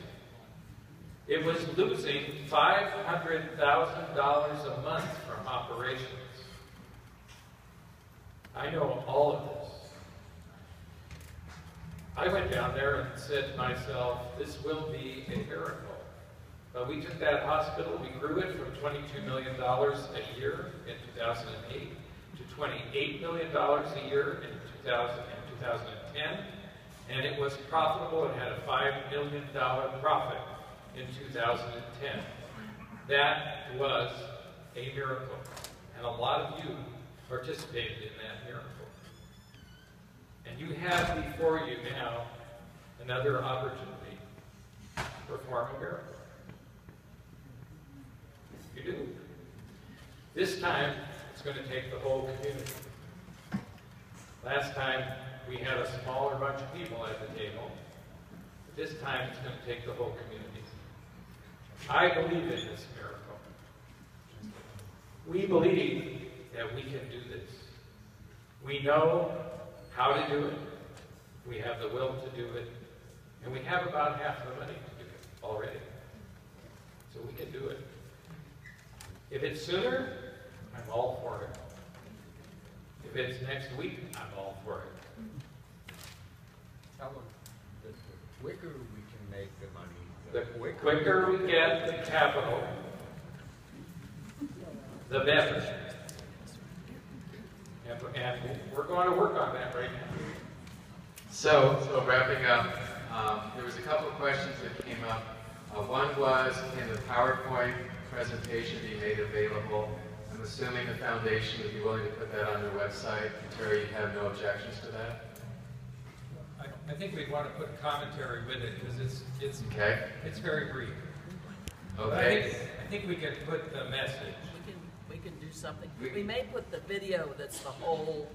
It was losing $500,000 a month from operations. I know all of this. I went down there and said to myself, this will be a miracle. But we took that hospital, we grew it from $22 million a year in 2008 to $28 million a year in 2010. And it was profitable. It had a $5 million profit in 2010. That was a miracle. And a lot of you participated in that miracle. And you have before you now another opportunity to perform a miracle. You do. This time, it's going to take the whole community. Last time, we had a smaller bunch of people at the table. But this time, it's going to take the whole community. I believe in this miracle. We believe that we can do this. We know how to do it. We have the will to do it. And we have about half the money to do it already. So we can do it. If it's sooner, I'm all for it. If it's next week, I'm all for it. Tell them that the quicker we can make the money, the quicker we get the capital, the better. And we're going to work on that right now. So wrapping up, there was a couple of questions that came up. One was, can the PowerPoint presentation be made available? I'm assuming the foundation would be willing to put that on their website. Terry, you have no objections to that? I think we'd want to put a commentary with it because it's very brief. Okay. I think we could put the message. We can do something. We may put the video that's the whole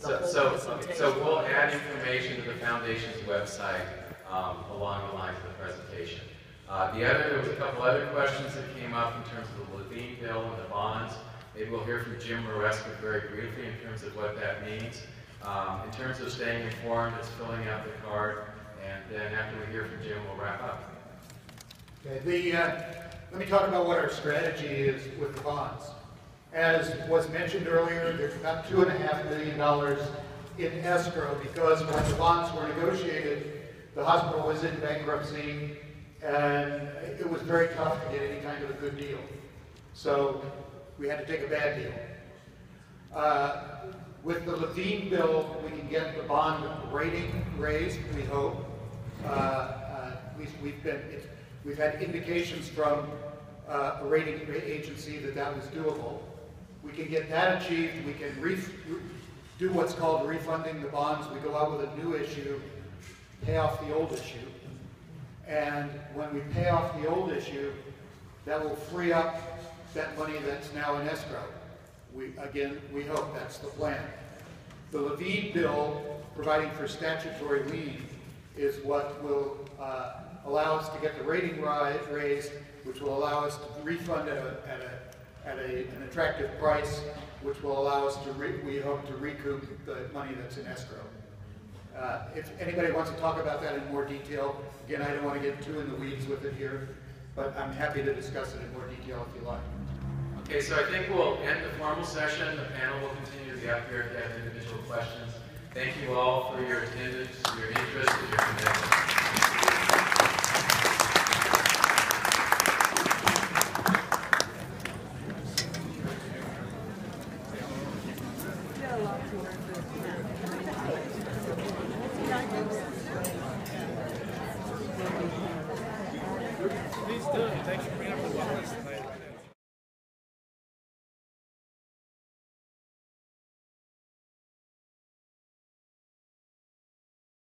presentation. So we'll add information to the foundation's website along the lines of the presentation. There was a couple other questions that came up in terms of the Levine bill and the bonds. Maybe we'll hear from Jim Maresca very briefly in terms of what that means. In terms of staying informed, it's filling out the card, and then after we hear from Jim, we'll wrap up. Okay, let me talk about what our strategy is with the bonds. As was mentioned earlier, there's about $2.5 million in escrow because when the bonds were negotiated, the hospital was in bankruptcy, and it was very tough to get any kind of a good deal. So we had to take a bad deal. With the Levine bill, we can get the bond rating raised, we hope. At least we've had indications from a rating agency that that was doable. We can get that achieved. We can do what's called refunding the bonds. We go out with a new issue pay off the old issue. And when we pay off the old issue, that will free up that money that's now in escrow. We hope that's the plan. The Levine bill, providing for statutory lien, is what will allow us to get the rating raised, which will allow us to refund at an attractive price, which will allow us to, we hope, to recoup the money that's in escrow. If anybody wants to talk about that in more detail, again, I don't want to get too in the weeds with it here, but I'm happy to discuss it in more detail if you like. Okay, so I think we'll end the formal session. The panel will continue to be up here if you have individual questions. Thank you all for your attendance, your interest, and your commitment. Please do. Thanks for bringing up the wellness tonight.